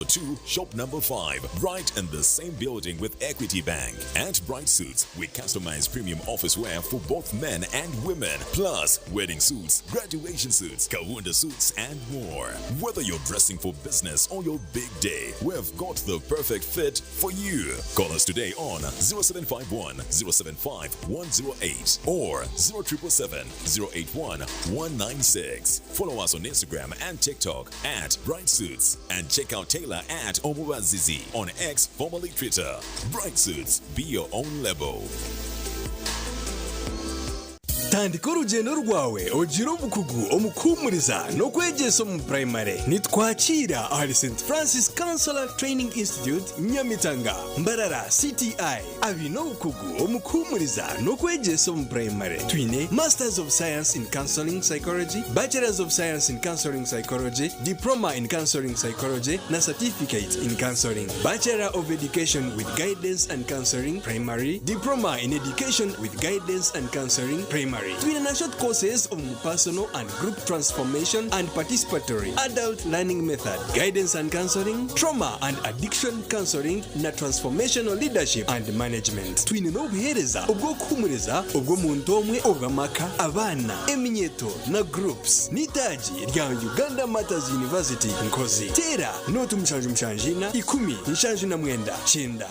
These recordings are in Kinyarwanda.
2, shop number 5, right in the same building with Equity Bank. At Bright Suits, we customize premium office wear for both men and women, plus wedding suits, graduation suits, Kawunda suits, and more. Whether you're dressing for business or your big day, we've got the perfect fit for you. Call us today on 0751 075 108 or 0777 081 196. Follow us on Instagram and TikTok at Bright Suits, and check out Taylor at Omubazizi on X, formerly Twitter. Bright Suits, be your own label. Tandika urugendo rwawe ugira ubukugu omukumuriza no kwegesa mu primary nitwakira ahari St Francis Counselor Training Institute Nyamitanga Mbarara CTI abino ubukugu omukumuriza no kwegesa mu primary twine Masters of Science in Counseling Psychology, Bachelors of Science in Counseling Psychology, Diploma in Counseling Psychology na Certificate in Counseling, Bachelor of Education with Guidance and Counseling Primary, Diploma in Education with Guidance and Counseling Primary. Twin short courses on personal and group transformation and participatory adult learning method, guidance and counseling, trauma and addiction counseling na transformational leadership and management. Twin no buhereza ubwo kumuriza ubwo muntu omwe obwamaka abana eminyeto na groups nitaji rya Uganda Matters University Nkozi tera no tumshanjina 10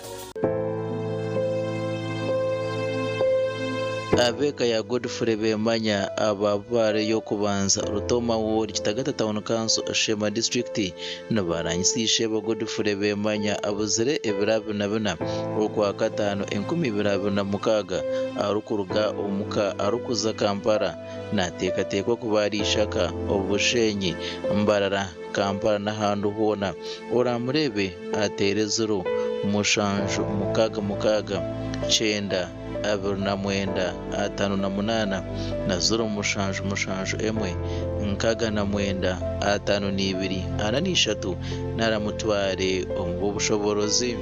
abeka ya Godfrey bemanya ababare yo kubanza Rutoma Ward Kitagata Town Council Shema District nabaranyisishe ba Godfrey bemanya abuzire ebirabu nabona okwa katano 2026 arukuruga omuka arukuza Kampala natekatekwa kubarishaka obushenyi Mbarara Kampala n'ahantu hona oramurebe aterezero mushanju mukaga chenda abiri na mwenda 58 na 0 mushanju emwe nkaga na mwenda 52 3 naramutware omu bushoborozi.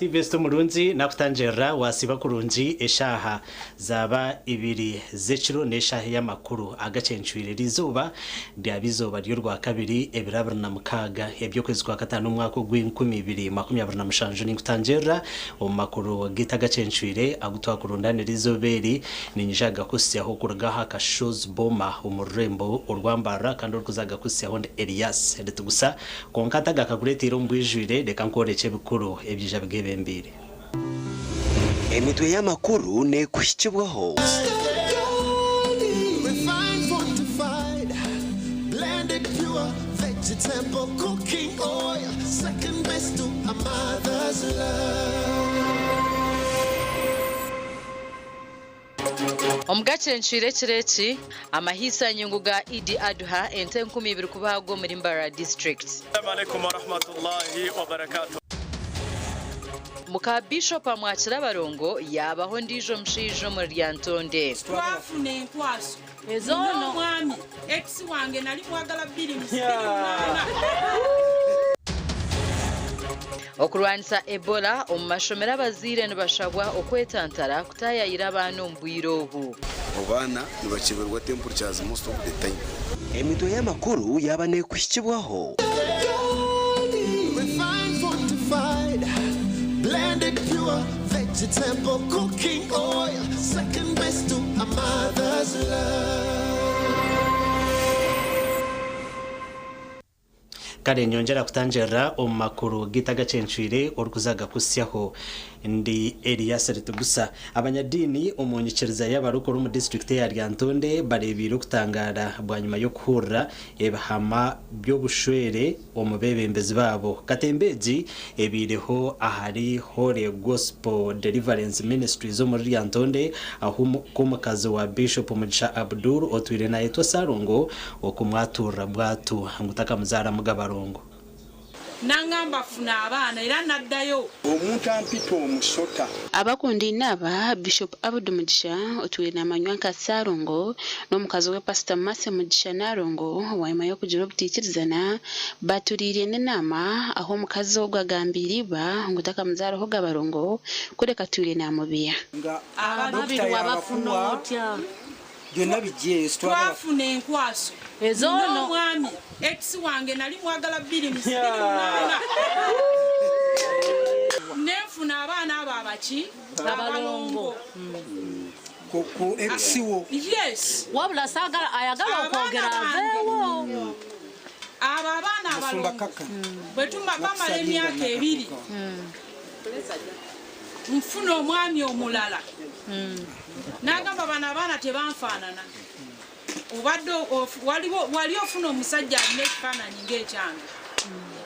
Vesto Murunzi nakutanjera wasiba kurunji eshaha zaba ibiri zeciro neshaha y'amakuru agacencuire rizuba byabizoba ryo rwa kabiri ebirabura na mukaga ebyo kwezi kwa gatanu mwaka gw'2025 ninkutanjera omakuru gita gacencuire agutwa kurundane rizoberi ninjaga kusyaho kuragaha ka shows boma umurembo urwambara kandi urkuzaga kusyaho Elias nditugusa konkata gakakuretira mbwijwire reka nkoreke bikuru ebyija bwebe mbere emitwe y'amakuru ne kushikibwaho Omugacencuire kireki amahisa nyunguga Idi Adha ente 12 kubago muri Mbarara district. Assalamu alaykum wa rahmatullahi wa barakatuh. muka Bishop Amwakira Barongo yabaho ndijo mshijo mu Lyantonde. Twafuna enkwaso ezono mwami ex wange nali mwagala 2 Okulwanisa Ebola omu mashomero abaziire nibashabwa okwetantara kutayayira abaana omu bwire obu. Obana nibakeberwa temperatures most of the time. Emitwe y'amakuru yaba nekuhikibwaho. Blended pure vegetable cooking oil, second best to a mother's love. Kare nyongera kutanjera omu makuru gitagacenshwire orukuzaga kusyaho ndi Elias Ritugusa. Abanyadini omunyikiriza y'abarukuru mu district ya Lyantonde barebire kutangara bwanyuma yo kuhurira ebahama byobushwere omubebembezi babo. Katembeji ebireho ahari Holy Gospel Deliverance Ministries zo muri Lyantonde aho kumukazi wa Bishop Mugisha Abdul otwire na Eto Sarongo okumwatura bwatu ngutaka muzara mugabarongo. Nangamba funa abaana era naddayo omuntu ampita omusota abakundi naba Bishop Abdul Mugisha otwire na Manywanka Sarongo n'omukazi we Pastor Mase Mugisha Narongo wayima yo kugira obutikirizana baturire n'enama aho omukazi ogwagambiriba ngutaka muzara ho gabarongo kureka turire na mubiya ababiri wabafuna otya byonna bijje twafuna enkwaso ezono mwami ex wange nali mwagala 2 nefuna abaana abo abaki abalongo ku ex wo yes wabula sagala ayagala okwogera aveewo abo abaana abalongo bwetumba bamala emyaka 2 nfuna omwami omulala nagamba bana abaana tebanfaanana obadde wali ofuna omusajja alina ekifaananyi ng'ekyange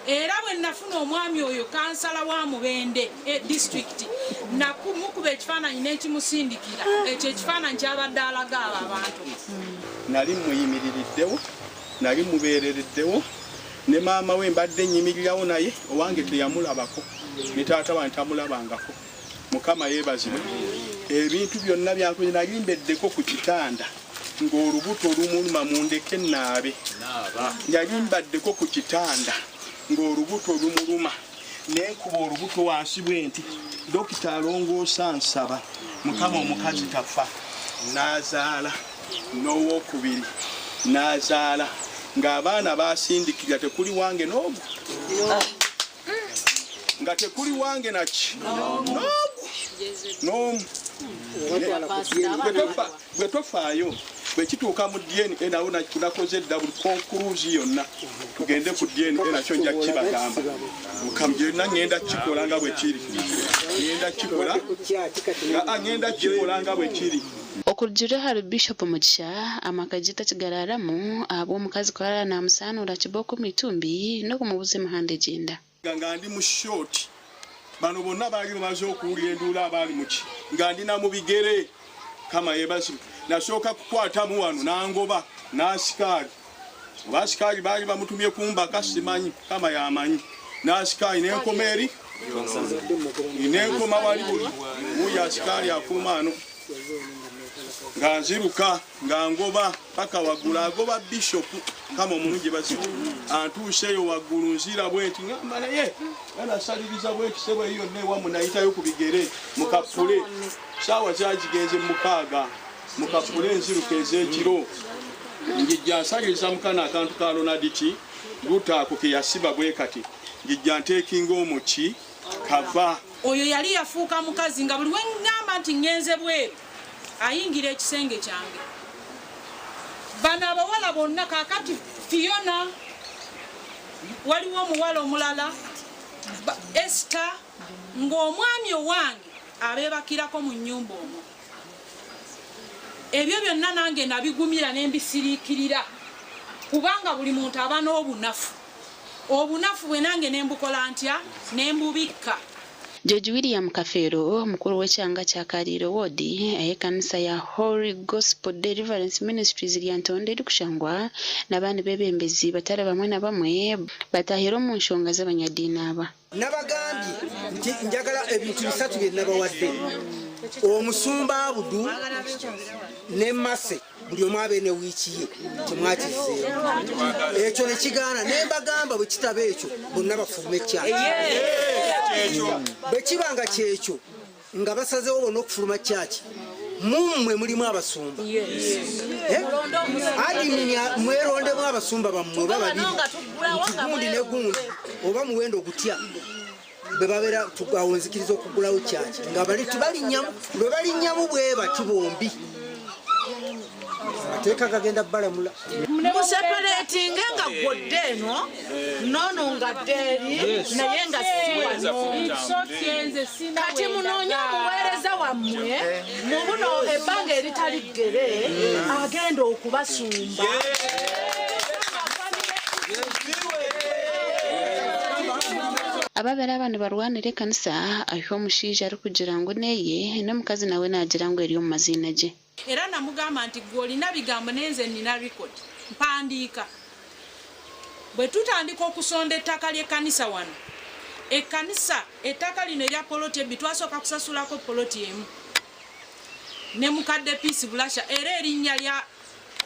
era bwe nafuna omwami oyo kansala wa Mubende district mukuba ekifaananyi n'ekimusindikira ekyo ekifaananyi kyabadde alaga abo abantu nali muyimiririddewo nali mubeerereddewo ne maama we mbadde nyimirirawo naye owange teyamulabako ne taata wange tamulabangako. Mukama yeebazibwe ebintu byonna byankoze nali mbeddeko ku kitanda ng'olubuto lumuluma mundeke naabe nali mbaddeko ku kitanda ng'olubuto lumuluma nenkuba olubuto wansi bwe nti dokita alongoosa nsaba Mukama omukazi tafa n'azaala n'owokubiri n'azaala ng'abaana basindikira tekuli wange n'ogu nga tekuli wange naki n'omu bwe tofaayo bwe kituuka mu DNA nawo nakoze double conclusion yonna tugende ku DNA nakyo nja kibagamba mukamjena ngenda kikola nga bwe kiri ngenda kikola nga bwe kiri okujira hari Bishop Mugisha amakajita kigararamu ab'omukazi kwara na musanura kiboko mitumbi no kumubuze mahande jenda nga ndi mu short bano bonna baali bamaze okuwulira enduula abaali muki nga ndina mu bigere kama yebasi nasooka kukwatamu wano nangoba n'asikaali abasikaali baali bamutumye kumbaka simanyi kama yamanyi n'asikaali n'enkoma eri n'enkoma wali wuyo asikaali afuluma ano nga nziruka nga ngoba paka waggulu agoba Bishop kama omulungi basi antuuseyo waggulu nzira bwenti ngamba naye anasaliriza bwenti sebwe iyo newamu nayitayo ku bigere mukapule saawa zagigenze mukaaga mukapule nziruka ez'ekiro ngijja nsaliriza mukana akantu ka Ronadiki lutaako ke yasiba bwe kati ngijja nteekinga omuki kava oyo yali yafuuka mukazi nga buli wengamba nti ngenze bweru ayingira ekisenge kyange bano abawala bonna kakati Fiona waliwo omuwala omulala Esther ng'omwami owange abeebakirako mu nnyumba omwo ebyo byonna nange nabigumira n'embisiriikirira kubanga buli muntu aba n'obunafu bwe nange nembukola ntya nembubikka George William Kafero mukuru w'ekyanga kya Kaliro Ward ey'ekkanisa ya Holy Gospel Deliverance Ministries Lyantonde eri kushangwa n'abandi b'ebembezi batale bamwe na bamwe batahira mu nshonga z'abanyaddiini aba. Nabagambye nti njagala ebintu bisatu bye nabawadde. Omusumba Abudu ne Mase buli omu abeene wiiki ye temwakizeemu. Ekyo ne kigaana ne mbagamba bwe kitaba ekyo bonna bafume kyaki. Bwe kibanga kyekyo nga basazeewo bonna okufuluma kyaki mummwe mulimu abasumba. Adimini mwerondemu abasumba bammwe bababiri nti gundi ne gundi oba muwendo gutya bwe babeera tugawonzikiriza okugulawo kyaki nga balinnyamu lwe balinnyamu bwe bati bombi ateeka gagenda balamula museparatinge nga gwodde eno nono nga ddeeri naye nga siwano kati munoonye omuweereza wammwe mu buno ebbanga eritali ggere agenda okubasumba. Ababeera abantu barwanira ekkanisa aho omushaija ari kugira ngu neye n'omukazi nawe naagira ngu eri omu maziina gye. Era namugamba nti gwe olina bigambo nenze nina record mpandiika. Bwe tutandika okusonda ettaka ly'ekkanisa wano, ekkanisa ettaka lino erya poloti ebbi twasooka kusasulako poloti emu ne mukadde Peace Bulasha era erinnya lya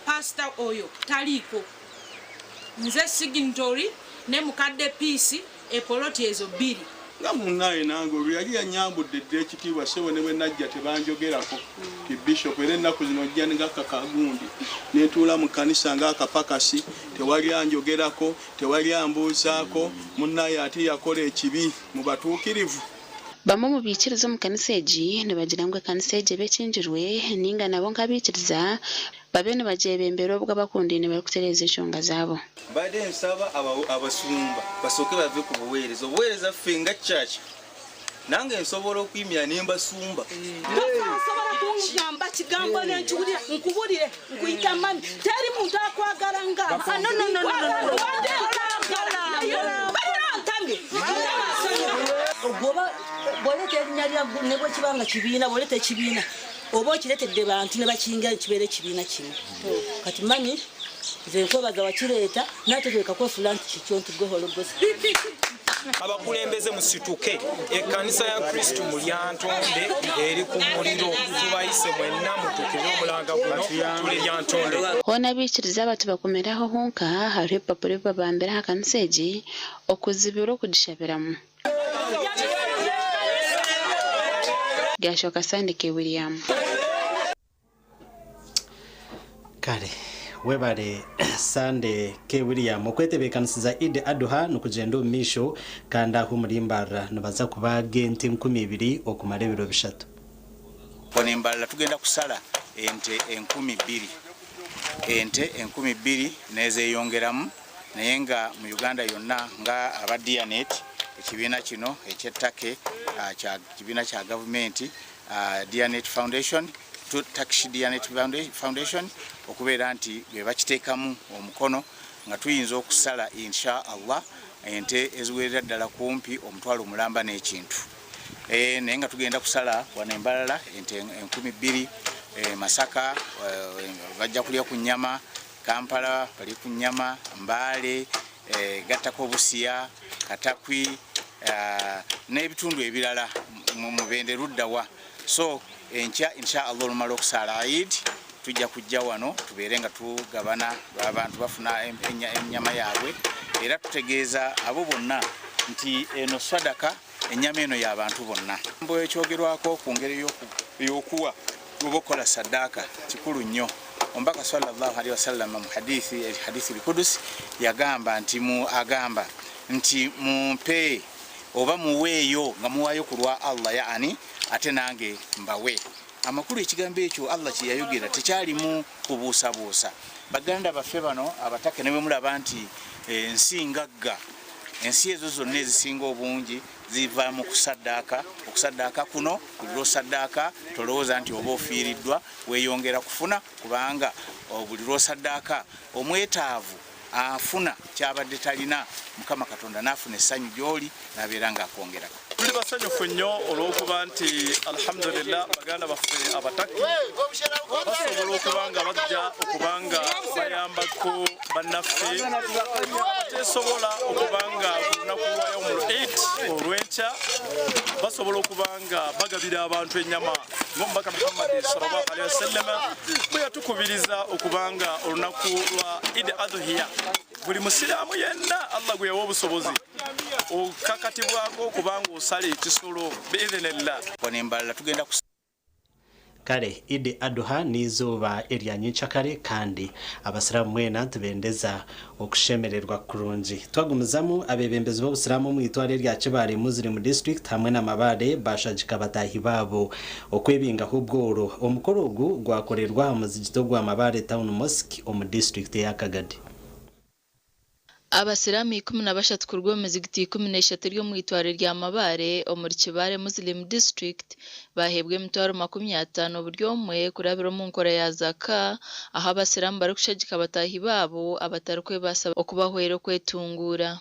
pastor oyo taliiko. Nze signatory ne mukadde Peace epoloti ezo bbiri. Nga munnaye nange olwo yali yanyambudde dde ekitiibwa ssebo ne bwe najja tebanjogerako ti bishop era ennaku zino ojja ng'akakagundi netuula mu kkanisa ng'akapakasi tewali anjogerako tewali ambuuzaako munnaye ate yakola ekibi mu batuukirivu. Bamu mu biikiriza mu kkanisa egi ne bagira ngu ekkanisa egi ebeekinjirwe ninga nabo nkabiikiriza babe ne bagyebembera obwa bakundi ne bali kutereeza ensonga zaabo. Badde nsaba abasumba basooke bave ku buweereza. Obuweereza ffe nga church nange nsobola okuyimira ne mbasumba. Nsobola kungamba kigambo n'enkiwulira nkubulire nkuyita mami teri muntu akwagala nga bolete erinnya lya ne bwe kibanga kibiina bolete ekibiina oba okiretedde bantu ne bakinga kibeere ekibiina kimu. Kati mami nze nkwebaza wakireeta nategeeka kwefula nti kikyo nti gwe hologosi. Abakulembeze musituke ekkanisa ya Kristo mu Lyantonde eri ku muliro tubayise mwenna mutukire omulanga guno tuli Lyantonde. Hona biikiriza abantu bakomeraho honka hariho epapuro babambiraho akkanisa egi okuzibira okugishabiramu. Gashoka Sandike William. Kale webale Sande K William okwetebekanisiza Eid Adha nokugenda omumisho kandi aho mulimbara nibaza kuba genti 12 okumala ebiro bishatu. Onimbala tugenda kusala ente 12. Ente 12 nezeyongeramu naye nga mu Uganda yonna nga aba Dianet ekibiina kino ekyettake kya kibiina kya government Dianet Foundation Turkish Dianet Foundation okubeera nti bwe bakiteekamu omukono nga tuyinza okusala insha Allah ente eziwerera ddala kumpi omutwalo mulamba n'ekintu. Naye nga tugenda kusala wano embalala ente 12 Masaka bajja kulya ku nnyama, Kampala bali ku nnyama, Mbale gattako Busia, Katakwi n'ebitundu ebirala mu Bende Ruddawa. So enkya insha Allah olumala okusala Eid tujja kujja wano tubeere nga tugabana abantu bafuna ennyama yaabwe era tutegeeza abo bonna nti eno sadaka ennyama eno y'abantu bonna. Mbo ekyogerwako ku ngeri y'okuwa obokola sadaka kikulu nnyo. Omubaka sallallahu alaihi wasallam mu hadithi al-Qudus yagamba nti mumpe oba muweeyo nga muwaayo ku lwa Allah yaani ate nange mbawe. Amakulu ekigambo ekyo Allah kye yayogera tekyalimu kubuusabuusa. Baganda baffe bano abatake ne bwe mulaba nti ensi ngagga ensi ezo zonna ezisinga obungi ziva mu kusaddaaka. Okusaddaaka kuno buli lw'osaddaaka tolowooza nti oba ofiiriddwa weeyongera kufuna kubanga buli lw'osaddaaka omwetaavu afuna kyabadde talina Mukama Katonda n'afuna essanyu gy'oli n'abeera ng'akwongerako. tuli basanyufu nnyo olw'okuba nti alhamdulillah baganda baffe abataki basobola okuba nga bajja okuba nga bayambako bannaffe tesobola okuba nga olunaku lwa yawmul eid olw'enkya basobola okuba nga bagabira abantu ennyama ng'omubaka Muhammad sallallahu alaihi wasallam bwe yatukubiriza okuba nga olunaku lwa Eid Adhuhiya buli musiraamu yenna Allah gwe yawa obusobozi okakatibwako okubanga osala ekisolo biidhinillah nembalala tugenda kale Eid Adhuha nizuba eryanyica kare kandi abasiramu mwena tubendeza okushemererwa kurungi twagumizamu abebembezi b'obusiramu mu itware rya Kibale Muslim District hamwe n'amabare bashajika batahi babo okwebinga hubworo omukoro ogu gwakorerwa mu muzigito gwa Mabare Town Mosque omu district ya Kagadi. Abasiramu 13 kurwa muzigiti 13 ryo mu itware rya Mabare omuri Kibale Muslim District bahebwe mitwaro 50 buryo mwe kurabira mu nkora ya zaka aho abasiramu bari kushagika batahi babo abatarukwe basaba okubahwera kwetungura.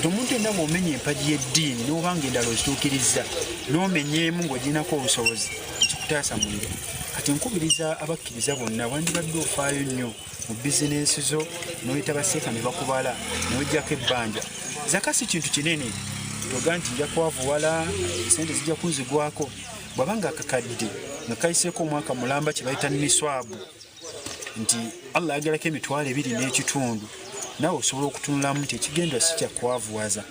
Omuntu yenna bw'omenya empagi y'eddiini n'obanga endala ozituukiriza n'omenyeemu ng'oginako obusobozi kikutaasa muliro kati nkubiriza abakkiriza bonna wandibadde ofaayo nnyo mu bizinensi zo n'oyita baseeka ne bakubala n'ojjako ebbanja zaka si kintu kinene toga nti nja kwavuwala sente zijja kunzigwako bw'abanga akakadde nga kayiseeko omwaka mulamba kye bayita niswabu nti Allah agalako emitwalo 2 n'ekitundu nawe osobola okutunulamu nti ekigendwa si kyakwavuwaza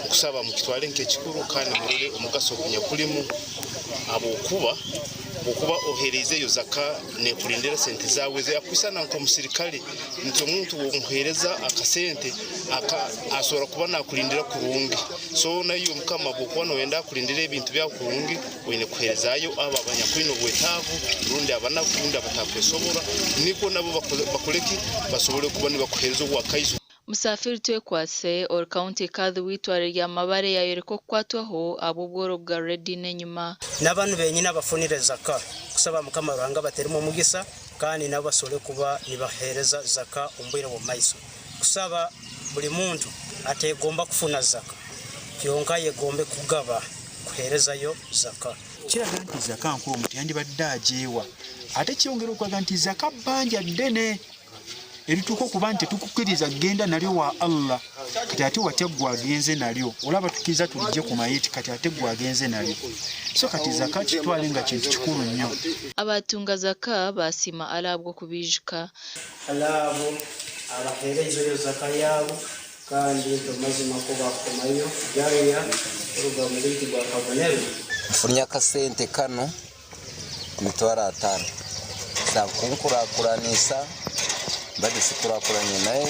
okusaba mu kitwale nk'ekikulu kandi mulole omugaso okunya kulimu abokuba ohereza eyo zaka nekulindira sente zaawe yakwisana nk'omusirikale nti omuntu womuhereza akasente asobola kuba nakulindira kurungi so nayo mukama bwokuba noyenda akulindira ebintu bya kurungi oyine kuherezaayo abo abanyakwino obwetaavu rundi abanakundi abatakwesobola niko nabo bakoleki basobole kuba nibakuhereza obwakaizo. Musafiri twekwase or county kadhi witware rya Mabare yayereko kwatwaho abubworo bwa ready nenyuma n'abantu benyina bafunire zaka kusaba mukama ruhanga baterimo omugisa kandi nabo basole kuba nibahereza zaka ombwire mu maiso kusaba buli muntu ategomba kufuna zaka kyonka yegombe kugaba kuherezayo zaka kiraga nti zaka nkulu omuntu yandibadde ajeewa ate kyongera okwaga nti zaka bbanja ddene erituko kuba nti tukukiriza genda nalyo wa Allah kati ate wategwa agenze nalyo olaba tukiza tulijje ku mayiti kati ategwa agenze nalyo so kati zaka kitwale nga kintu kikulu nnyo. Abatunga zaka basima alabwo kubijuka alabo abahereza yo zaka yabo kandi tomazima ko bakomayo jaya uruga mu biti gwa kabonero mfunya kasente kano mitwara 5 sakunkurakuranisa badi sikurakuranye naye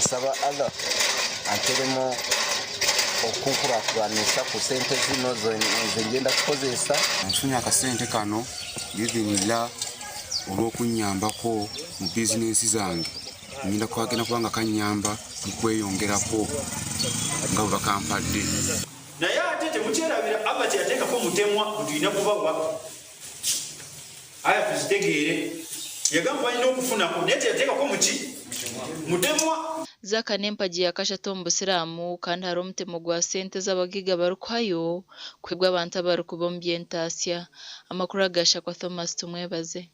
saba Allah anteremo okunkurakuranisa ku sente zino zengenda kukozesa mfunya akasente kano bivinila olw'okunyambako mu bizinensi zange ngenda kwagenda kubanga kanyamba mukweyongerako nga bwe bakampadde naye ate temukyerabira aba kyeyateekako mutemwa butulina kubawa aya tuzitegeere yagamba balina okufunako naye teyateekako muki mutemwa zaka n'empagi yakashatu omu busiraamu kandi hari omutemo gwa sente z'abagiga barukwayo kwebwa abantu abarikuba omu byentaasya amakuru agasha kwa Thomas tumwebaze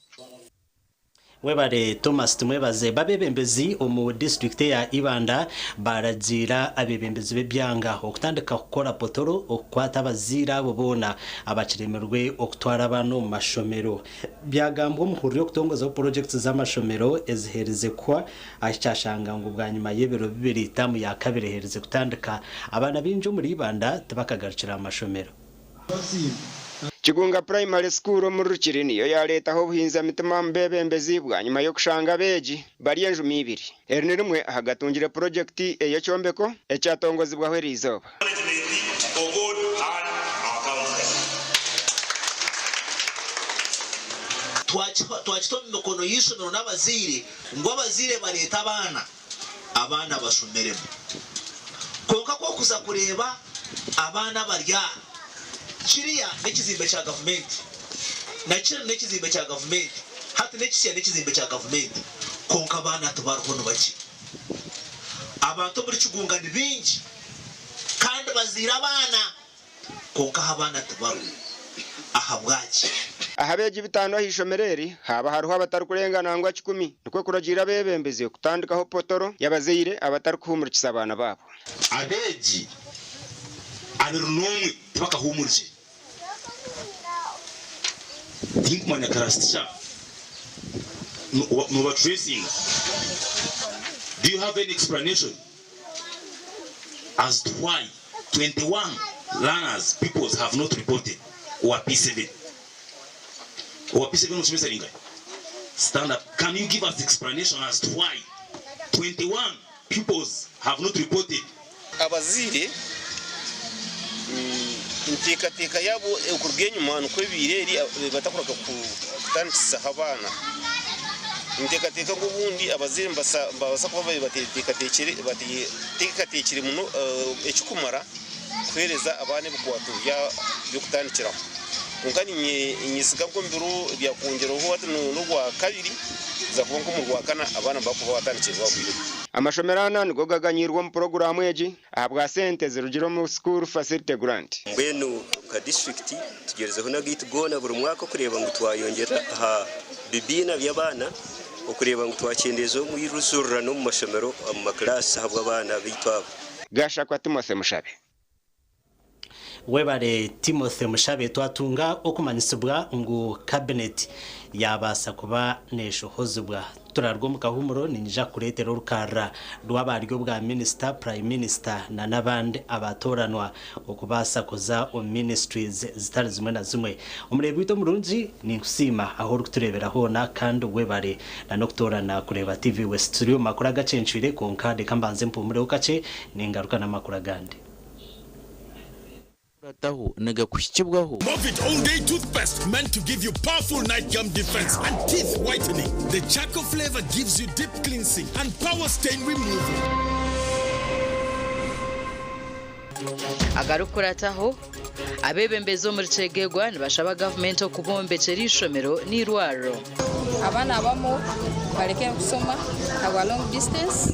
webare Thomas tumwebaze babebembezi omu district ya Ibanda baragira abebembezi bebyanga okutandika kukora potoro okwata abazira abo bona abakiremerwe okutwara abantu mu mashomero byagambwa mu huriro kutongoza projects z'amashomero ezihereze kwa acyashanga ngo bwanyuma y'ebero 2 tamu ya kabiri hereze kutandika abana binjo muri Ibanda tabakagarukira amashomero. Kigunga Primary School mu Rukiri niyo yaletaho obuhinza mitima mbebembezi bwanyuma yo kushanga beji bari enjumi 2 eri rimwe ahagatungire project ey'ekyombeko ekyatongozibwaho eriizooba twakitomba mikono y'isomero n'abaziire ngo abaziire baleeta abaana bashomeremu konka kwokuza kureeba abaana barya kiriya n'ekizimbe kya gavumenti nakiro n'ekizimbe kya gavumenti hati n'ekisya n'ekizimbe kya gavumenti konka abana tubaruho baki abantu muri kigunga ni bingi kandi bazira abana konka abana tubaru aha bwaki ahabeje bitano hishomereri haba haruho abatari kurengana ngo 10 nikwe kuragira bebembeze kutandikaho potoro yabazire abatari kuhumurikisa abana babo abeji anirunumwe bakahumurije Dinkmanya karastisha no tracing. Do you have any explanation as to why 21 learners people have not reported or P7 or P7 stand up? Can you give us explanation as to why 21 pupils have not reported? Abazire intikateka yabo ukurgenye umwana uko bireri batakuraga kutandisa abana intikateka ngo bundi abazire mbasa kuba batekatekere muno ekikumara kwereza abane bukwatu byo kutandikira ngani nyisiga ngo mbiru bya kongero ho n'ugwa kabiri za kuba mu rwa kana abana bakuba batandikirwa bwire amashomerana nigo gaganyirwa mu programu eji ahabwa sente zirugiro mu school facility grant mbwenu ka district tugerezeho na gate gona buri mwaka kureba ngo twayongera ha bibina by'abana ukureba ngo twakendezo mu iruzurra no mu mashomero mu maklasi habwa abana bitwabo gasha kwa Timothy Mushabe webare Timothy Mushabe twatunga okumanisibwa ngo cabinet yabasa kuba nesho hozubwa turarwo mu kahumuro ninja kuretera urukara rwabaryo bwa minister prime minister na nabandi abatoranwa okubasa koza o ministries zitari zimwe na zimwe umurebe wito murunzi ni kusima aho ruturebera hona kandi webare na noktorana kureba TV West Studio makura gacenshire konkade kambanze mpumure ukace ningaruka na makura gande Movit All Day Toothpaste meant to give you powerful night gum defense and teeth whitening. The charcoal flavor gives you deep cleansing and power stain removal. Agarukurataho abebembezo muri cegegwa nibashaba government okubombekera ishomero n'irwaro. Abana bamo bareke kusoma agwa long distance.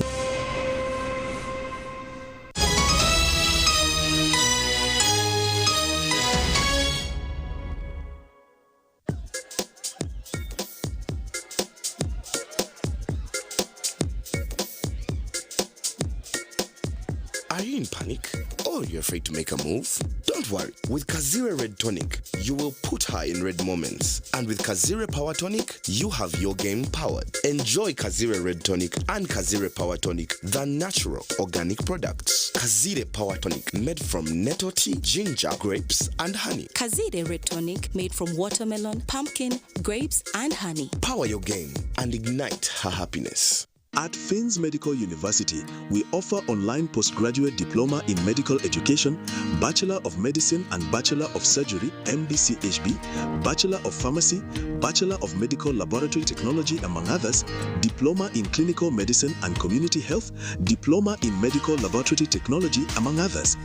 Are you in panic? Or you're afraid to make a move? Don't worry. With Kazire Red Tonic, you will put her in red moments. And with Kazire Power Tonic, you have your game powered. Enjoy Kazire Red Tonic and Kazire Power Tonic, the natural organic products. Kazire Power Tonic, made from nettle tea, ginger, grapes, and honey. Kazire Red Tonic, made from watermelon, pumpkin, grapes, and honey. Power your game and ignite her happiness. At Fins Medical University, we offer online postgraduate diploma in medical education, Bachelor of Medicine and Bachelor of Surgery, MBCHB, Bachelor of Pharmacy, Bachelor of Medical Laboratory Technology, among others, Diploma in Clinical Medicine and Community Health, Diploma in Medical Laboratory Technology, among others,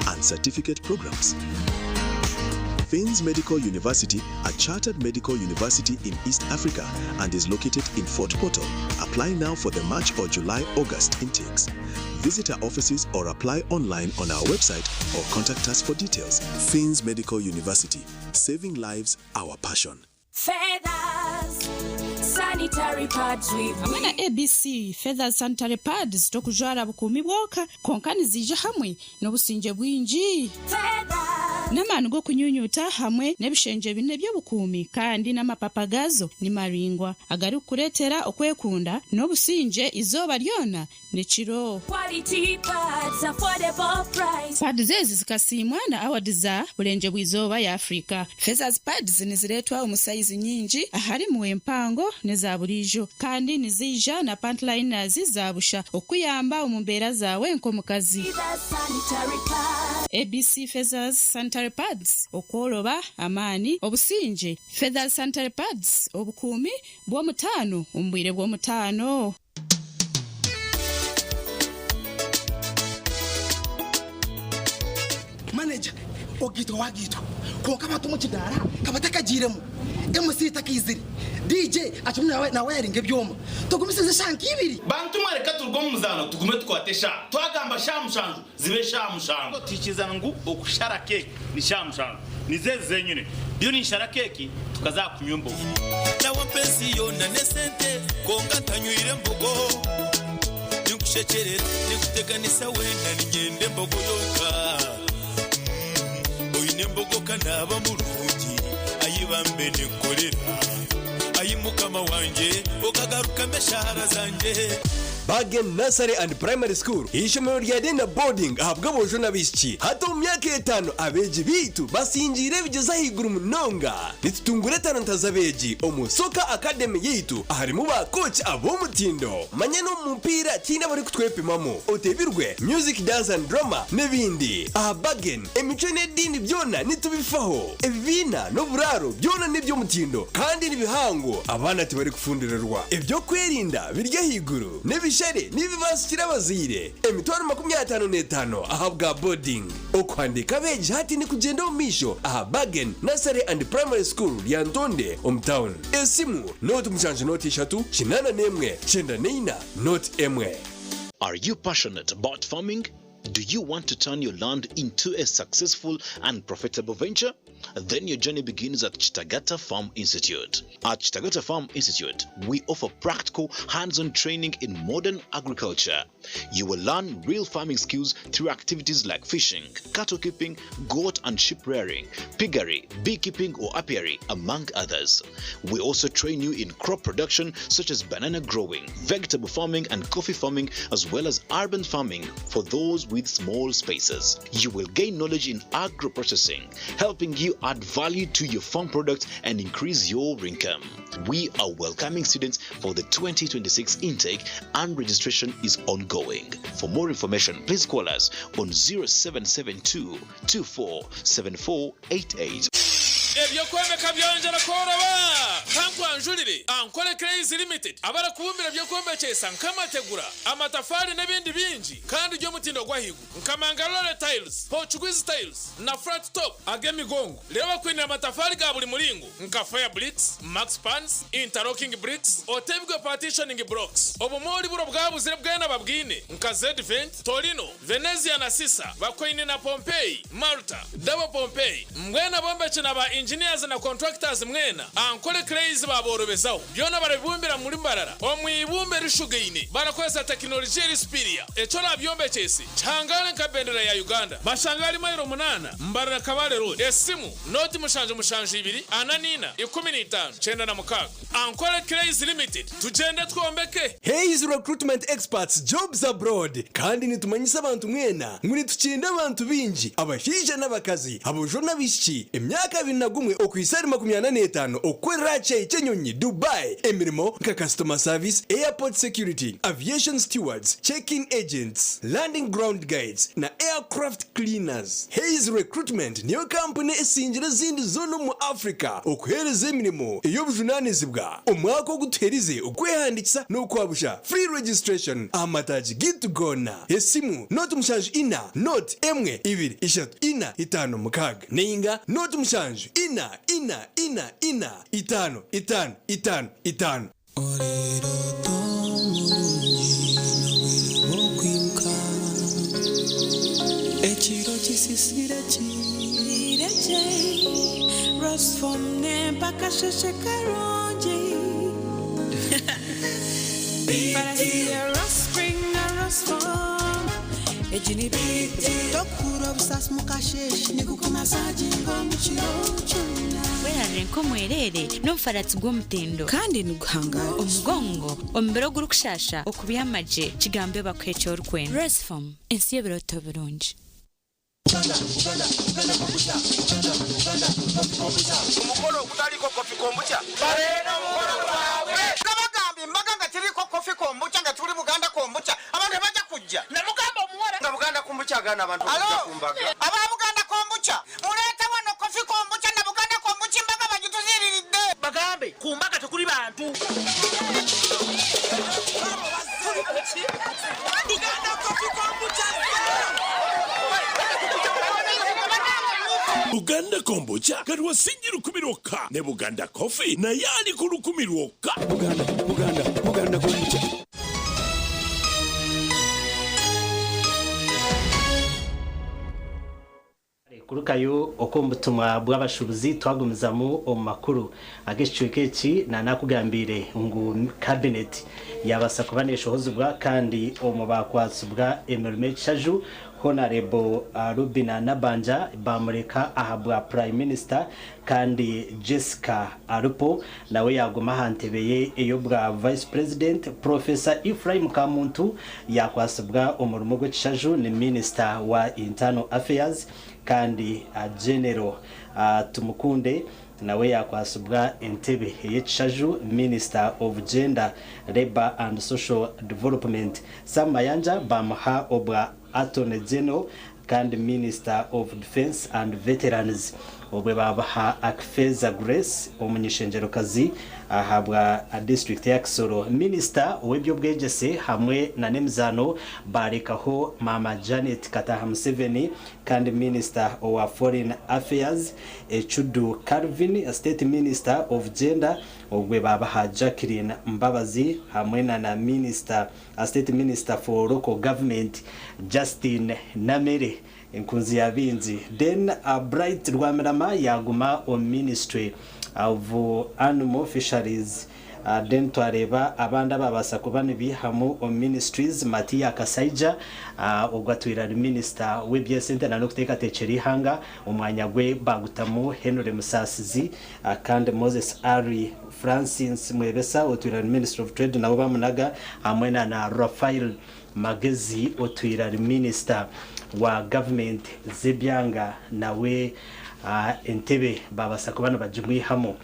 and certificate programs. Fins Medical University, a chartered medical university in East Africa and is located in Fort Portal. Apply now for the March or July-August intakes. Visit our offices or apply online on our website or contact us for details. Fins Medical University, saving lives, our passion. Feathers, sanitary pads with Amana ABC Feathers sanitary pads tokujwara bukumi bwoka konkani zije hamwe n'obusinje bwinji. N'amanu go kunyunyuta hamwe n'ebishenje bine by'obukumi kandi n'amapapagazo ni maringwa agari kuretera okwekunda n'obusinje izoba lyona nechiro. Quality pads, affordable price. Pads zezi zikasimwa na award za bulenje bw'izoba ya Afrika. Feathers pads niziretwa omusaizi nyingi ahari mu empango neza bulijo kandi nizija na pantliners zabusha okuyamba omumbera zawe nkomukazi. ABC Feathers sanitary pads okwoloba amani obusinje. Feathers sanitary pads obukumi bw'omutano ombwire bw'omutano. Manager, ogitwa wagitwa konka abantu mu kidara kabatakagiremo MC takiziri DJ achumwe na wiring ebyoma tugumisize shanki ibiri bantu mwareka turwo muzano tugume twatesha twagamba shamushanju zibe shamushanju tikizana ngu okushara keke ni shamushanju nizeze zenyune byo ni shara keke tukazakunyumbo nawo pesi yona nesente konga tanyuire mbogo nikushecherera nikuteganisa wenda nigende mbogo yonka oyine mbogo kanaba mulungi ayibambe nekorera ayimukama wanje okagaruka meshahara zanje Bagen Nursery and Primary School ishomero ryadenda boarding ahabwa abojona bishiki hato mu myaka 5 abeji bitu basinjire bigeza higuru munonga nitutungure talanta zabeji omusoka academy yitu harimo ba coach abomutindo manye no mupira kina bari kutwepimamo otebirwe music dance and drama nebindi Bagen emico n'edini byona nitubifaho ebibina no buraro byona nibyo mutindo kandi nibihango abana tibari kufundirerwa ibyo kwerinda birya higuru Share nibibasikira bazire emitwaro 55 ahabwa boarding okwandika beji hati ni kugenda omisho Bagen Nursery and Primary School yantonde hometown esimu note mchanje note 3 kinana nemwe chenda neina note emwe. Are you passionate about farming? Do you want to turn your land into a successful and profitable venture? Then your journey begins at Chitagata Farm Institute. At Chitagata Farm Institute, we offer practical, hands-on training in modern agriculture. You will learn real farming skills through activities like fishing, cattle keeping, goat and sheep rearing, piggery, beekeeping or apiary, among others. We also train you in crop production such as banana growing, vegetable farming and coffee farming, as well as urban farming for those with small spaces. You will gain knowledge in agro-processing, helping you add value to your farm products and increase your income. We are welcoming students for the 2026 intake and registration is ongoing. For more information, please call us on 0772 247488. Ebyo kwemeka byonjera koroba kankwanjulire ankole Crazy Limited abara kubumbira byo kwemekesa nkamategura amatafari n'ebindi bingi kandi ryo mutindo gwahigu nkamangalole tiles Portuguese tiles na flat top agemigongo leba kwinira amatafari ga buli mulingo nka fire bricks max pans interlocking bricks otebwe partitioning blocks obumoli buro bwabuzire bwana babwine nka Z-Vent Torino Venezia na Sisa bakwine na Pompeii Malta double Pompeii mbwena bombe china ba engineers na contractors mwena ankole Crazy baborobezaho byona barabibumbira muri mbarara omwibumbe rishugeine barakwesa technology rispiria echo nabyombe chesi changale nka bendera ya Uganda bashangali mayiro 8 mbarara kabale road esimu noti mushanje 2 ananina 15 chenda na mukaga ankole Crazy Limited tugende twombeke. Hayes Recruitment Experts Jobs Abroad kandi nitumanyisa abantu mwena muri tukinda abantu bingi abashije n'abakazi abojona bishiki emyaka 21 okwisari 85 okwera Kenyonyi Dubai emirimo nka customer service airport security aviation stewards check-in agents landing ground guides na aircraft cleaners. Hayes Recruitment niyo company esinjira zindi zono mu Africa okuhereza emirimo ey'obujunanizibwa omwaka oguterize okwehandikisa n'okwabusha free registration amataji gitu gona esimu not mushanju ina not emwe 2 3 4 5 mukaga neinga not mushanju ina 5 Orero tomurungi nobwibuka Echiro chisisire chireche Rose from nempaka sheshe karonji Parasia Rose spring na Rose from Ejini biti Tokuro bisas mukasheshi Nikukuma sajingo mchirochuna Renko mwerere n'umfaratsi gw'omutendo kandi nuguhanga omugongo ombero gurukushasha okubiyamaje kigambe bakwecha orukwen Resform ensi y'ebiroto birungi umukoro kutaliko kofi kombucha barena umukoro wawe kabagambi mbaga ngatiriko kofi kombucha ngaturi Buganda kombucha abantu baje kujja na mugamba omuwara nga Buganda kombucha gana abantu kujja kumbaga aba Buganda kombucha muleta wano kofi kombucha na Buganda kombucha mbaga bagituziriride bagambe kumbaga tukuri bantu Buganda kofi kombucha kombucha kati wasingira ukumiroka ne Buganda Coffee na yali kulukumiroka Buganda kombucha. Kurukayo okumbutumwa bw'abashubuzi twagumizamu omakuru ageshwekeki na nakugambire ngu cabinet yabasa kubaneshohozubwa kandi omubakwasubwa Emerme Chaju Honorable Rubina Nabanja bamureka ahabwa Prime Minister kandi Jessica Arupo nawe yaguma hantebeye iyo bwa Vice President Professor Ephraim Kamuntu yakwasubwa umurumo gwe Chaju ni Minister wa Internal Affairs kandi General Tumukunde nawe yakwasubwa entebe y'Chaju Minister of Gender, Labor and Social Development. Sam Mayanja bamuha obwa Attorney General kandi Minister of Defense and Veterans. Obwe babaha Akfeza Grace umunyishengerokazi ahabwa district ya Kisoro. Minister w'ebyo bwegese hamwe na Nemzano barekaho Mama Janet Kataha Museveni kandi Minister of Foreign Affairs Echudu Calvin, State Minister of Gender obwe babaha Jacqueline Mbabazi hamwe na Minister State Minister for Local Government Justin Namere Nkunzi Yabinzi. Then a Bright Rwamirama yaguma on Ministry of Animal Fisheries. Then twareba abanda babasa kubana bihamu on Ministries Matia Kasaija ogwatwira Minister w'ebyesente na nokuteka techeri hanga umwanya gwe bagutamu Henry Musasizi kandi Moses Ari Francis Mwebesa otwira Minister of Trade na bamunaga hamwe na Rafael Magezi otwira Minister wa Government Zebyanga nawe entebe babasa kubana bajumwi hamo.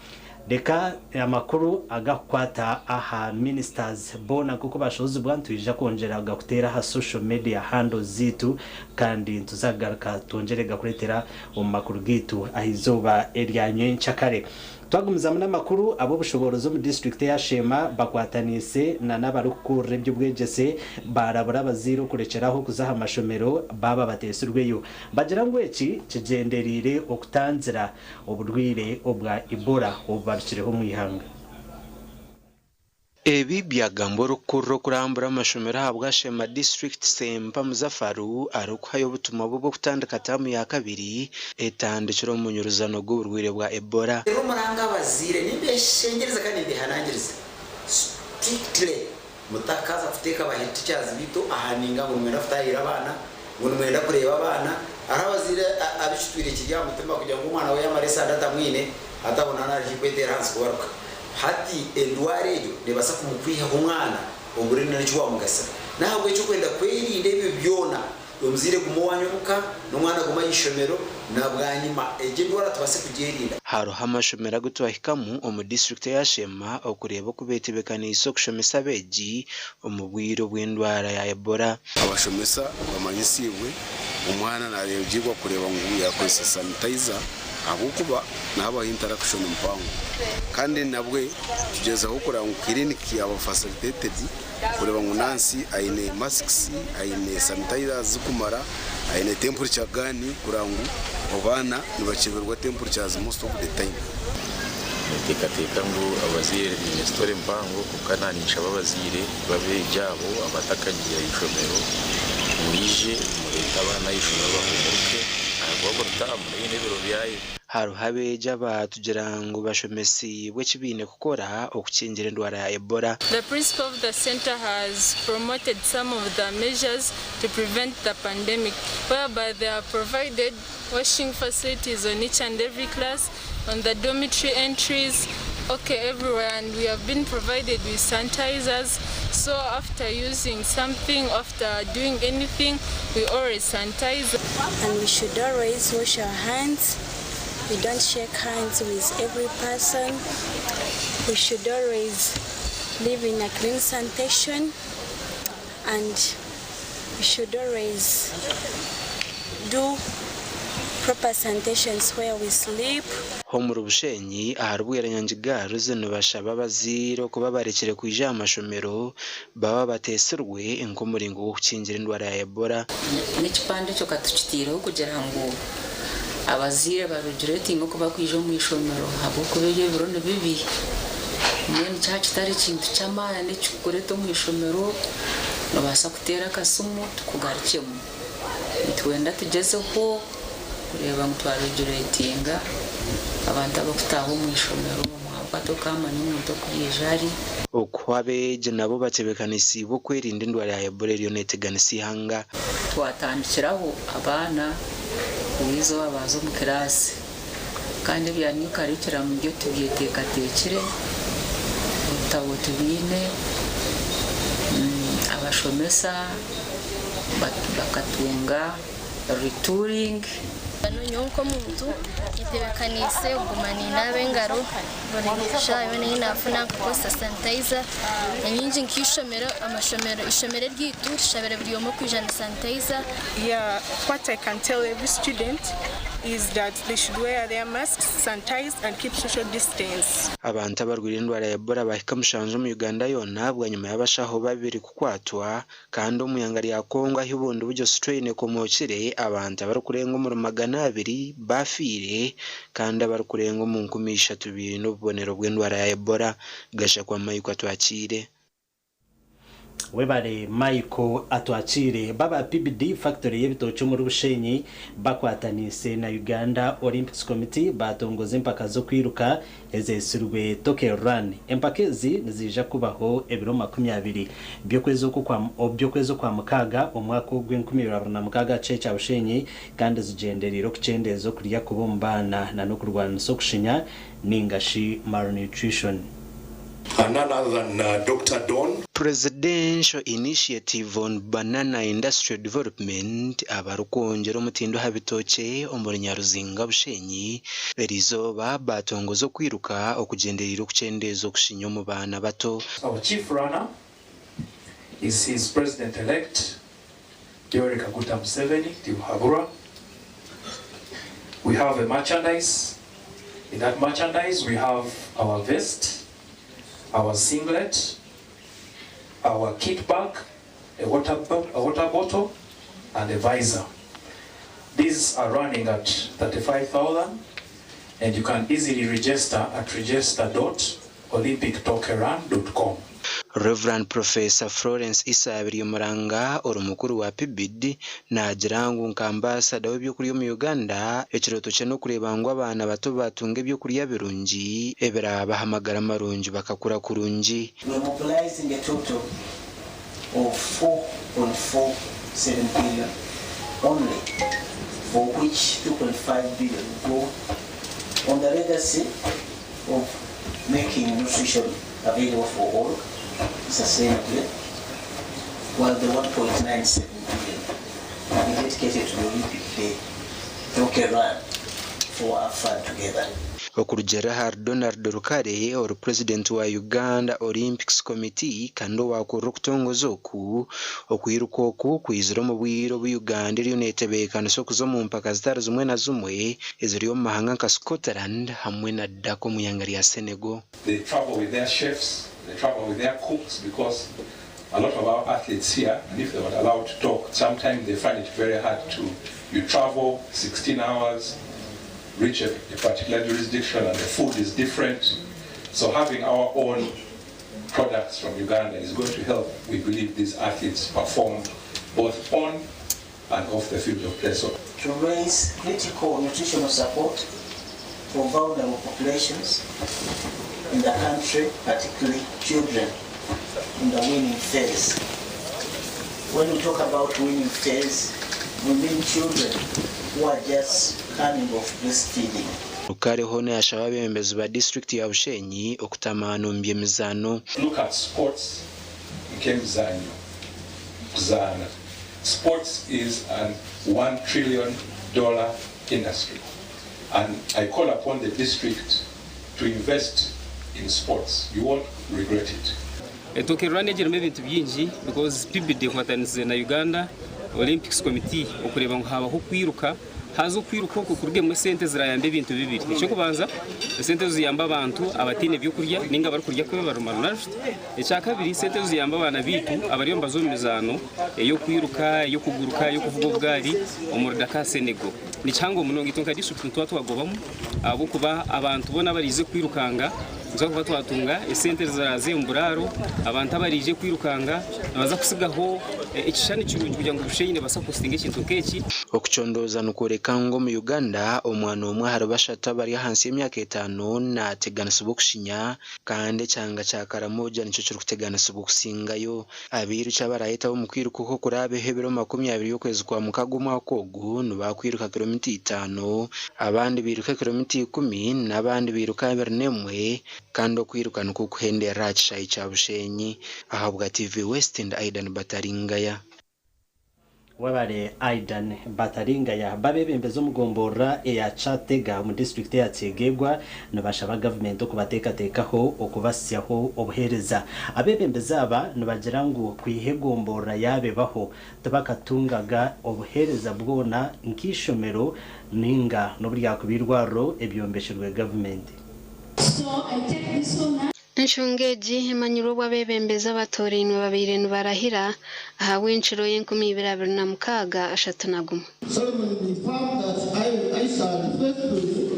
Deka amakuru agakwata aha ministers bona kuko bashoze bwantwija kongera gakutera ha social media handle zitu kandi tuzagaruka tongerega kuretera makuru gitu ahizoba eryanywe nchakare. Twagumiza n'amakuru abo bushoborozo mu district ya Shema bakwatanise na nabarukure by'ubwegese barabura baziro kurekeraho kuzaha amashomero baba batesurweyo bagira ngo eki kigenderire okutanzira oburwire obwa Ebola obarukireho mu ihanga. Ebi byagamboro kurro kurambura amashomero habwa Shema district Sempa Muzafaru arukhayo butuma bwo kutandika tamu ya kabiri etandikiro mu nyuruzano g'uburwire bwa Ebola. Rero muranga bazire nimbeshengereza kandi bihanangiriza strictly mutakaza kuteka bahiti cyazi bito ahaninga ngo mwenda futahira abana ngo mwenda kureba abana arabazire abishitwire kijya mutemba kugira ngo umwana we yamaresa ndatamwine atabona naje kwetera hansi kubaruka hati endware yo nebasa kumukwiha umwana ogurene n'icyo wamugasa nahabwe cyo kwenda kwirinde ibyo byona umzire kumwanyuka n'umwana guma yishomero nabwanyima egindwara tubase kugirinda haro hamashomera gutwahikamu omu district ya Shema okureba kubetebekana isokushomesa beji omubwiro bw'endwara ya Ebola. Abashomesa bamanyisibwe umwana narebjigwa kureba ngo yakoze sanitizer abukuba naba interaction mpango kandi nabwe tugeza gukora mu clinic aba facilitated kureba ngo nansi aine masks aine sanitizers kumara aine temperature gani kurangu obana nibacheberwa temperatures most of the time. Tekateka ngo abazire ministore mpango kukananisha babazire babe jabo abatakagira ishomero mwije mureta abana ishomero bamuruke agobota muri nebiro byaye haru habeja batugira ngo bashomesi bw'ekibine kukora okukingira endwara ya Ebola. The principal of the center has promoted some of the measures to prevent the pandemic, whereby they have provided washing facilities on each and every class, on the dormitory entries, everywhere, and we have been provided with sanitizers. So after using something, after doing anything, we always sanitize. And we should always wash our hands. We don't shake hands with every person. We should always live in a clean sanitation, and we should always do proper sanitations where we sleep. Homuru Bushenyi aharubwira nyanjigaru zino bashaba baziro kuba barekere kwija amashomero baba bateserwe inkomuringo wo gukingira indwara ya Ebola. N'ikipande cyo katucitiro kugira ngo abazire barugirating ko bakwije mu ishomero habo kubeye birondo bibi nyene cyakitari kintu cyamana n'cyukureto mu ishomero nabasa kutera kasumu tukugarikemo twenda tugeze ko kureba ngo twarugiratinga abantu abafitaho mu ishomero bato kama n'umuntu kuyijari okwabeje nabo batebekanisi bo kwirinda indwara ya Ebola iriyo neteganisi hanga twatandikiraho abana uwizo abazo mu class kandi byanikaricara mu byo tubyitekatekere utabo tubine abashomesa bakatunga retouring nyonko muntu itebekanise ugumani nabengaro bonisha ibene inafuna ko sanitizer nyinji nkishomero amashomero ishomero ryitu shabere buri yomo kwijana sanitizer. Yeah, what I can tell every student is that they should wear their masks, sanitize and keep social distance. Abantu abarwira indwara ya Ebola bahika mushanje mu Uganda yona bwa nyuma y'abashaho babiri kukwatwa kandi umuyangari ya Kongo ahibundi buryo strain komokire abantu abarukurenga mu 200 bafire kandi abarukurenga mu 13 n'ubonero bw'indwara ya Ebola gasha kwa mayiko atwakire webare Michael atwakire baba PBD factory y'ibitocho muri Bushenyi bakwatanise na Uganda Olympics Committee batongoze impaka zo kwiruka ezesirwe Tokyo Run empakezi nizija kubaho ebiro 20 byo kwezo kwa mukaga umwaka w'2024 cece Bushenyi kandi zigenderiro kucendezo kuriya kubumbana na no kurwana so kushinya ningashi malnutrition. None other than Dr. Don. Presidential Initiative on Banana Industrial Development abarukongera umutindo habitoke omuri Nyaruzinga Bushenyi berizoba batongozo kwiruka okugenderira kucendezo kushinyo mu bana bato. Our chief runner is his president-elect Yoweri Kaguta Museveni Tibuhaburwa. We have a merchandise. In that merchandise we have our vest, our singlet, our kit bag, a water bottle, and a visor. These are running at 35,000, and you can easily register at register.olympictokerun.com. Reverend Professor Florence Isabiri Muranga orumukuru wa PBD na jirangu nkambasa dawe byo kuri mu Uganda ekiroto cyo no kurebangwa abana bato batunge byo kuri yabirungi ebera bahamagara marungi bakakura kurungi. We are mobilizing a total of 4.47 billion only, for which 2.5 billion go on the legacy of making nutrition available for all sustainably, while the 1.97 billion is dedicated to the Olympic Day Tokyo Run for our fun together. Okurugera har Donald Rukare or president wa Uganda Olympics Committee kando wakuru kutongozoku okwirukoku kwiziro mu bwiro bu Uganda ryonetebekana so kuzo mu mpaka zitari zumwe na zumwe eziriyo mu mahanga nka Scotland hamwe na Dako mu yangari ya Senegal. They travel with their chefs, they travel with their cooks, because a lot of our athletes here, and if they were allowed to talk, sometimes they find it very hard to, you travel 16 hours, reach a particular jurisdiction, and the food is different. So having our own products from Uganda is going to help, we believe, these athletes perform both on and off the field of play. So to raise critical nutritional support for vulnerable populations in the country, particularly children in the weaning phase. When we talk about weaning phase, we mean children who are just coming off breastfeeding. Rukare hone ashababe members ba district ya Bushenyi okutamano mbyemizano. Look at sports nkemizanyo kuzana. Sports is an $1 trillion industry, and I call upon the district to invest in sports. You won't regret it. Tokyo Run yagiramo ibintu byinshi because PBD kwatanze na Uganda Olympics Committee okureba ngo habaho kwiruka hazo kwiruka ku kurge mu sente zirayambe ibintu bibiri icyo kubanza sente ziyamba abantu abatine byo kurya ninga bari kurya ko barumarunajwe icya kabiri sente ziyamba abana bitu abari mbazo mizano yo kwiruka yo kuguruka yo kuvuga ubwari umurida ka Senego ni cyango munongo itunka discipline twagobamo abo kuba abantu bona barize kwirukanga nzo kuba twatunga sente zaraze umburaro abantu abarije kwirukanga baza kusigaho ikishani cy'urungi kugira ngo bushenyine basa kustinga ikintu keki okuchondoza nukureka ngo mu Uganda omwana umwe harabashata bari hansi y'imyaka 5 na tegana subukushinya kandi cyanga cyakaramoja nico cyo kutegana subukusingayo abiru cyabarayita bo mu kwiruka ko kurabe hebero 20 y'ukwezi kwa mukaguma kogu no bakwiruka kilometero 5 abandi biruka kilometero 10 nabandi biruka 21 kandi okwiruka nuko kuhendera cyayi cyabushenyi ahabwa TV West and Aidan Bataringaya wabare Aidan Bataringaya babebembezo mugombora ya Chatega mu district ya Tegegwa nabashaba government okubatekatekaho okubasyaho obuhereza abebembeza aba nabagira ngo kwihegombora yabebaho tabakatungaga obuhereza bwona nkishomero ninga no buryakubirwaro ebyombeshirwe government. So I take this one. Nshungeji emanyiro bwabebembeza batorinwe babire nubarahira ahawe inshiro y'2026 ashatanaguma. Solomon informed that I shall faithfully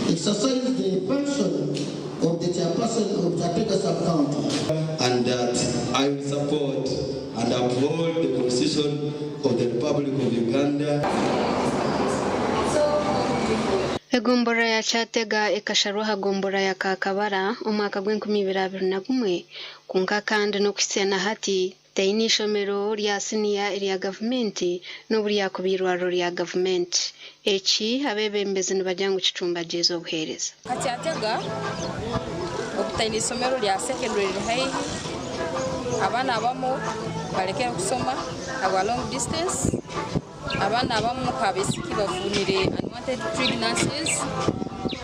exercise the function of the chairperson of Chatega sub-county and that I will support and uphold the Constitution of the Republic of Uganda. Egombora ya Chatega ekasharuha gombora ya Kakabara umwaka gw'2021 kunka kandi no kwisena hati tainishomero lya senior area government no buri yakubirwaro lya government echi abebembeze nibajyangu kicumba jezo buhereza Chatega okutainisomero lya secondary high abana abamo barekera kusoma agwa long distance abana abamo kabisiki bafunire unwanted pregnancies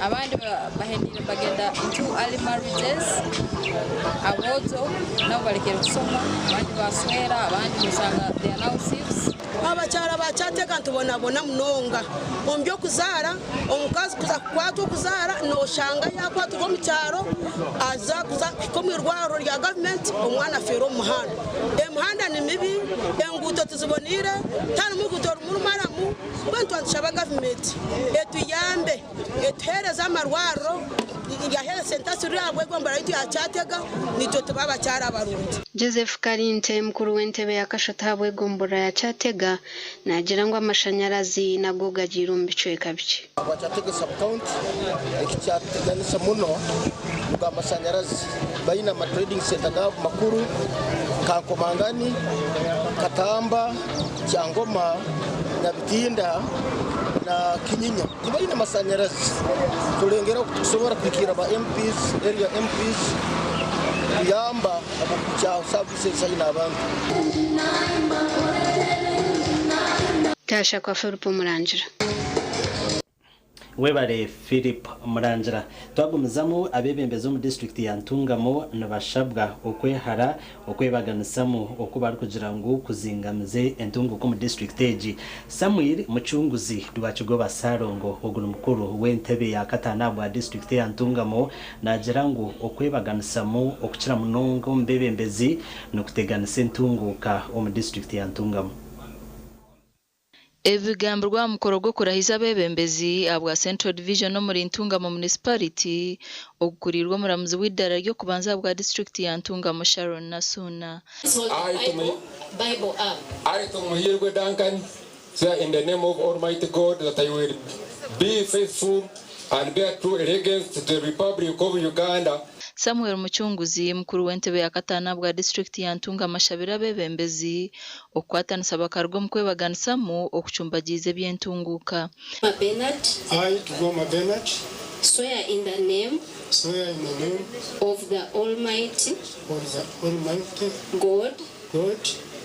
abandi bahendira bagenda into early marriages abozo nabo barekera kusoma abandi baswera abandi musanga they are now thieves abacyara bacateka ntubonabona munonga ombyo kuzara omukazi kuza kwatu kuzara no shanga yakwatu go mucyaro aza kuza komirwaro rya government omwana fero muhanda muhanda ni mibi enguto tuzibonire tano muguto murumaramu bantu andishaba government etuyambe etereza amarwaro ya health center sirabwe gombara yitu ya Chatega nitwe tubaba cyara abarundi. Joseph Karinte mkuru w'entebe yakashotabwe gombora ya Chatega nagira ngo amashanyarazi nagoga girumbice kabiki. Kwa Chatega sub-county ekicyateganisha muno ngo amashanyarazi bayina ma trading center gabo makuru Kankomangani Katamba Cyangoma Nyabitinda na Kinyinya tibayina amashanyarazi turengera kusobora kwikira ba MPs area MPs yamba abukucha services ina abantu Kasha kwa Philip Murangira webare Philip Murangira twagumizamo abebembezo mu district ya Ntungamo nabashabwa okwehara okwebaganisamo okubari kugira ngo kuzingamize entunguko mu district age Samuel Muchunguzi rwakigoba Sarongo oguru mukuru w'entebe ya Katanabwa district ya Ntungamo nagira ngo okwebaganisamo okukira munongo mbebembezi no kuteganisa entunguka mu district ya Ntungamo. Evigambo rwa mukorogo kurahiza bebembezi abwa Central Division no muri Ntungamo municipality okukurirwa muramuzi w'idara ryo kubanza bwa district ya Ntungamo Sharon Nasuna. Bible app. I tumuhirwe Duncan say in the name of Almighty God that I will be faithful and bear true allegiance to the Republic of Uganda. Samuel Muchunguzi mukuru w'entebe ya Katanabwa district ya Ntungamo shabira bebembezi okwatanisa bakargo mukwebaganisamo okucumbagize byentunguka. Bernard. I Tugoma Bernard. Swear in the name of the Almighty God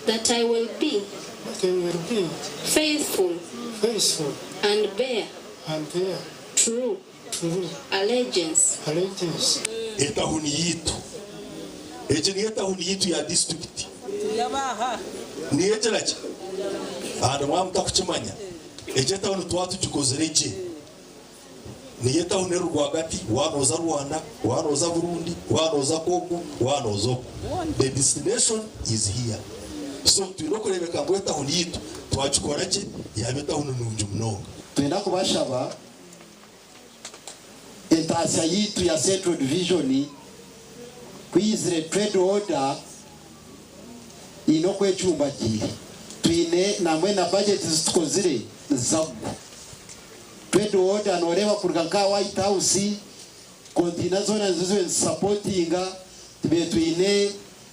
that I will be faithful and bear true allegiance. Etahuni yitu ejeni etahuni yitu ya district yabaha ni ejeraje ana mwamta kuchimanya eje town twatu tukozereje niye town rwagati wanoza Rwanda wanoza Burundi wanoza Kongo wanoza the destination is here so tunokorebeka ngo town yitu twachukora ki yabe town nunju mnonga twenda kubashaba entasa yitu ya Central Division kwizire trade order inokwe chumba kiri twine namwe na budget zitukozire zabu trade order noreba kurganka White House kontina zona zizo supportinga twine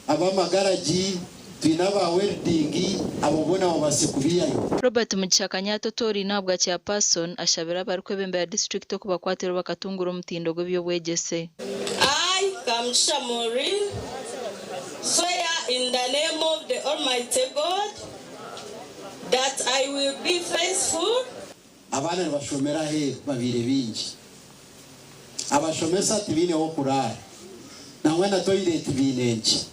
abamagaraji twina ba welding abobona babasikubiyayo. Robert Muchakanya Tori nabwa cha person ashabira barukwe bembe ya district okuba kwatero bakatungura omutindo gwe byobwegese. I Kamsha Maureen swear in the name of the Almighty God that I will be faithful. Abana bashomera he babire bingi abashomesa tibine ho kurara nawe na toilet binenje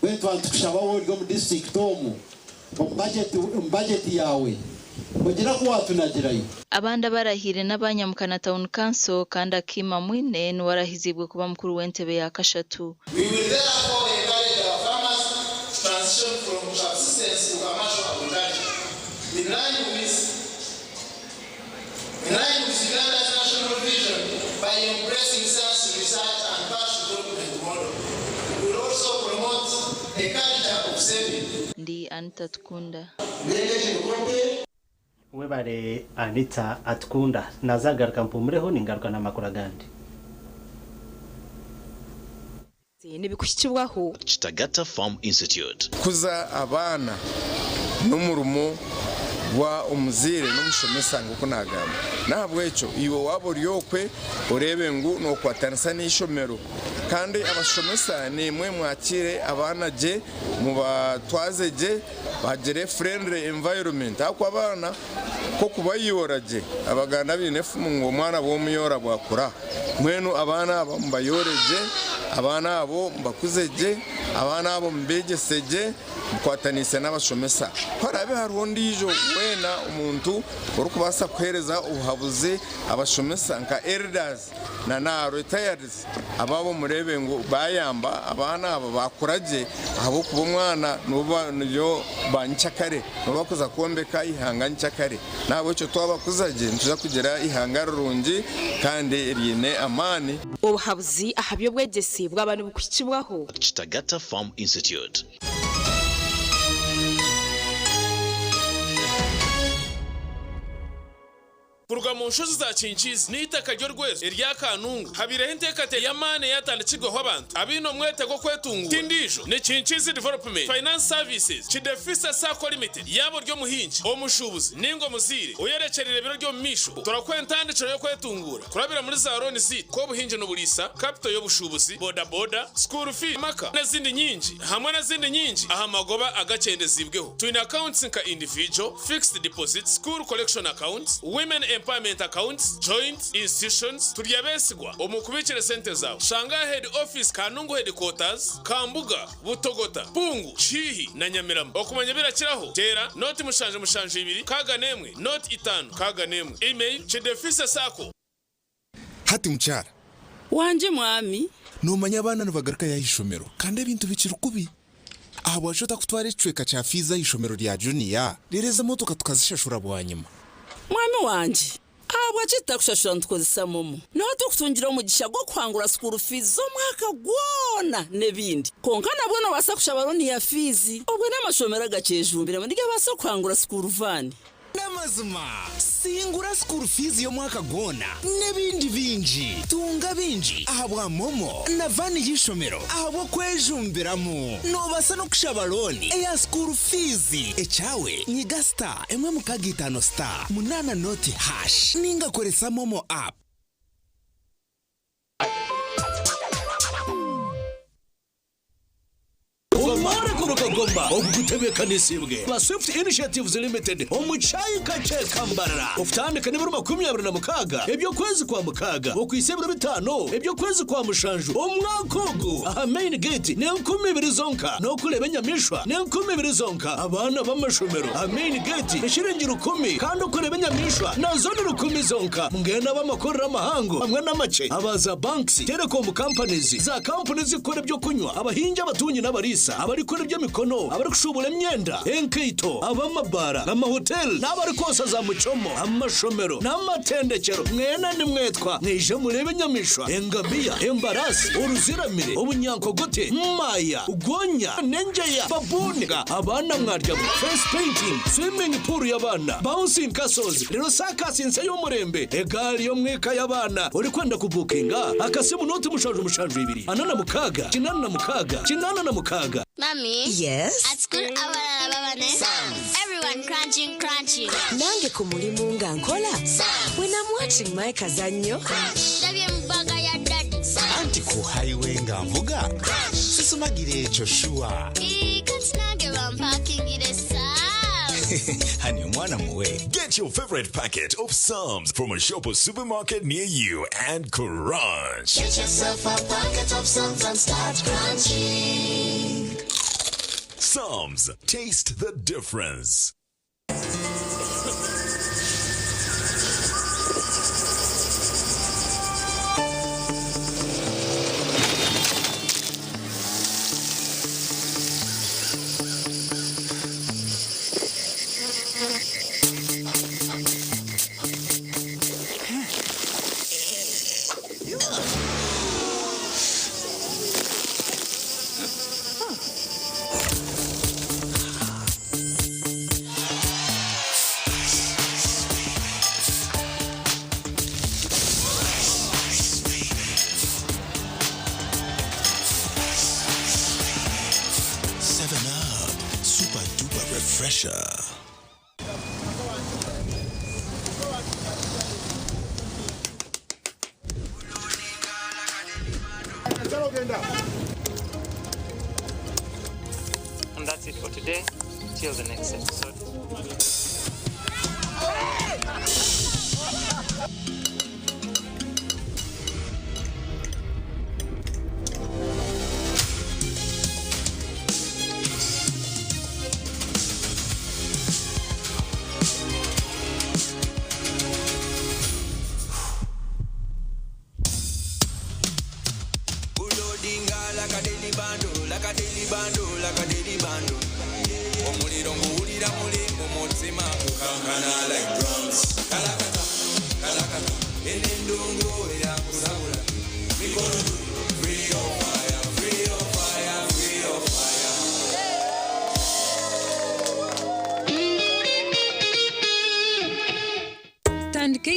wetu antukushaba wo mu district tomu budget yawe kugira ko watunagirayo abanda barahire n'abanyamukana town council kandi akima mwine n'warahizibwe kuba mukuru w'entebe ya kashatu. We will therefore encourage our farmers to transition from subsistence to commercial agriculture in line with Uganda's national vision by embracing science research and cash development model. We will also promote a culture of saving. Ndi Anita Tukunda. Webare Anita Atkunda nazagaruka mpumureho ningaruka namakuru gandi nibikushikibwaho Kitagata Farm Institute kuza abana n'umurumo wa umuzire n'umushomesa ngo kunagamba nabwo eco iwo wabo ryokwe urebe ngo no kwatanisa n'ishomero kandi abashomesa ni mwe mwakire abana je mu batwazeje bagere friendly environment akwa abana ko kubayoraje abaganda binefu ngo mwana bo muyora bwakura mwenu abana bambayoreje abana abo mbakuzeje abana abo mbegeseje mukwatanise n'abashomesa parabe harundi ijo wena umuntu uri kubasa kwereza uhabuze abashomesa nka elders na retired ababo murebe ngo bayamba abana abo bakuraje abo kuba mwana nuba nyo bancyakare nubakuza kombeka ihanga ncyakare nabo cyo twabakuzaje ntuza kugera ihangaro rungi kandi rine amani ubuhabuzi ahabyo bwegesi bw'abantu bukukibwaho Kitagata Farm Institute. Kuruga mu nshozi za Kinkizi n'itaka ryo rwezo irya Kanungu habireho intekate ya mane yatandikirwaho abantu abino mwete go kwetungu tindijo ni Kinkizi Development Finance Services Kidefisa Sacco Limited yabo ryo muhinji omushubuzi ningo muzire uyerekerere biro ryo misho turakwentandikira yo kwetungura kurabira muri za roni zi ko buhinje no bulisa capital yo bushubuzi boda school fee maka n'izindi nyinji hamwe n'izindi nyinji aha magoba agakendezibweho twina accounts nka individual fixed deposits school collection accounts women empowerment accounts joint institutions turyabesigwa omukubikire sente zawe shanga head office Kanungu headquarters Kambuga Butogota Pungu Chihi na Nyamirambo okumanya birakiraho tera noti mushanje 2 kaga nemwe noti 5 kaga nemwe email Kidefisa Sacco hati mchara wanje mwami numanya abana nubagaruka yahishomero kandi ibintu bikiri kubi abo bashota kutwara icweka cha fiza y'ishomero rya junior rireza motoka tukazishashura bwanyuma mwami wanje abo acita kushashura ntukozisa momo naho tukutungira umugisha gwo kwangura school fees zo mwaka gwona nebindi konka nabwo no basakusha baroni ya fizi ubwo n'amashomero agacejumbira ndige basa kwangura school van namazima singura school fees yo mwaka gona nebindi binji tunga binji ahabwa momo na vani y'ishomero ahabwo kwejumbiramo no basa no kushabaloni eya school fees echawe nyiga star emwe mukagitano star munana noti hash ninga koresa momo app umore kuruka bagomba okugutebeka nisibwe ba Swift Initiatives Limited omuchayi kache kambarara ufutandika niburu 26 ebyo kwezi kwa mukaga okwisebura 5 ebyo kwezi kwa mushanju omwakogo aha main gate ne 12 zonka no kuleba nyamishwa ne 12 zonka abana b'amashomero aha main gate eshiringira 10 kandi ukureba nyamishwa nazo ni 10 zonka mungena b'amakorera amahango hamwe n'amace abaza banks telecom companies za companies zikora byo kunywa abahinja abatunyi n'abarisa abari kora byo mikono abari kushubura imyenda enkeito abamabara n'amahotel n'abari kosa za mucomo amashomero n'amatendekero mwena ni mwetwa nije murebe nyamishwa engabia embarasi uruziramire ubunyankogote maya ugonya nenjeya babuniga abana mwarya face painting swimming pool y'abana bouncing castles rero sakasinse y'umurembe egali yo mweka y'abana uri kwenda kubukinga akasimu noti mushanju 2 anana mukaga kinana na mukaga. Mommy. Yes. At school abana babane. Everyone crunching. Nange ku mulimu nga nkola. When I'm watching my kazanyo. Ndabye mbaga ya daddy. Anti ku highway nga mvuga. Sisumagire echo shua. Katinage parking ire Honey, mwana muwe. Get your favorite packet of Psalms from a shop or supermarket near you and crunch. Get yourself a packet of Psalms and start crunching. Psalms, taste the difference. And that's it for today. Till the next episode.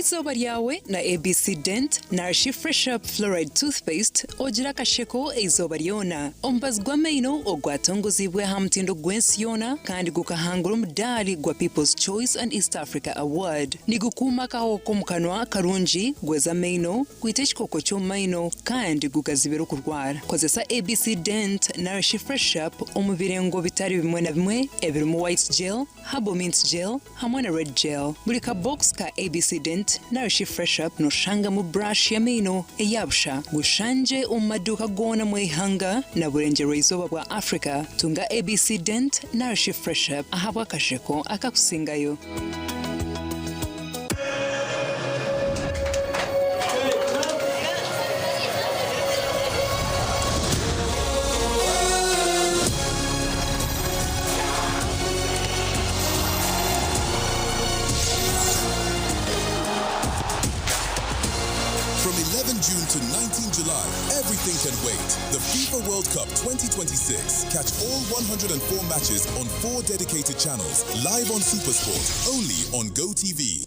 Izuba ryawe na ABC Dent Nourish Fresh Up Fluoride Toothpaste ogira kasheko izuba ryona ombazwa meino ogwatongozibwe hamtindo gwensiona kandi gukahangura umudali gwa People's Choice and East Africa Award nigukuma kaho komukanwa karunji gweza meino kwiteshikoko cyo meino kandi gukazibera kurwara kozesa ABC Dent Nourish Fresh Up omubirengo bitari bimwe na bimwe ebirimo white gel habo mint gel hamwe na red gel buri ka box ka ABC Dent Nourish Fresh Up no shanga mu brush ya meno eyabsha gushanje umaduka gona mwihanga na burengero izuba bwa Africa tunga ABC Dent Nourish Fresh Up ahabwa kasheko akakusingayo. June to 19 July, everything can wait. The FIFA World Cup 2026. Catch all 104 matches on 4 dedicated channels, live on SuperSport, only on GoTV.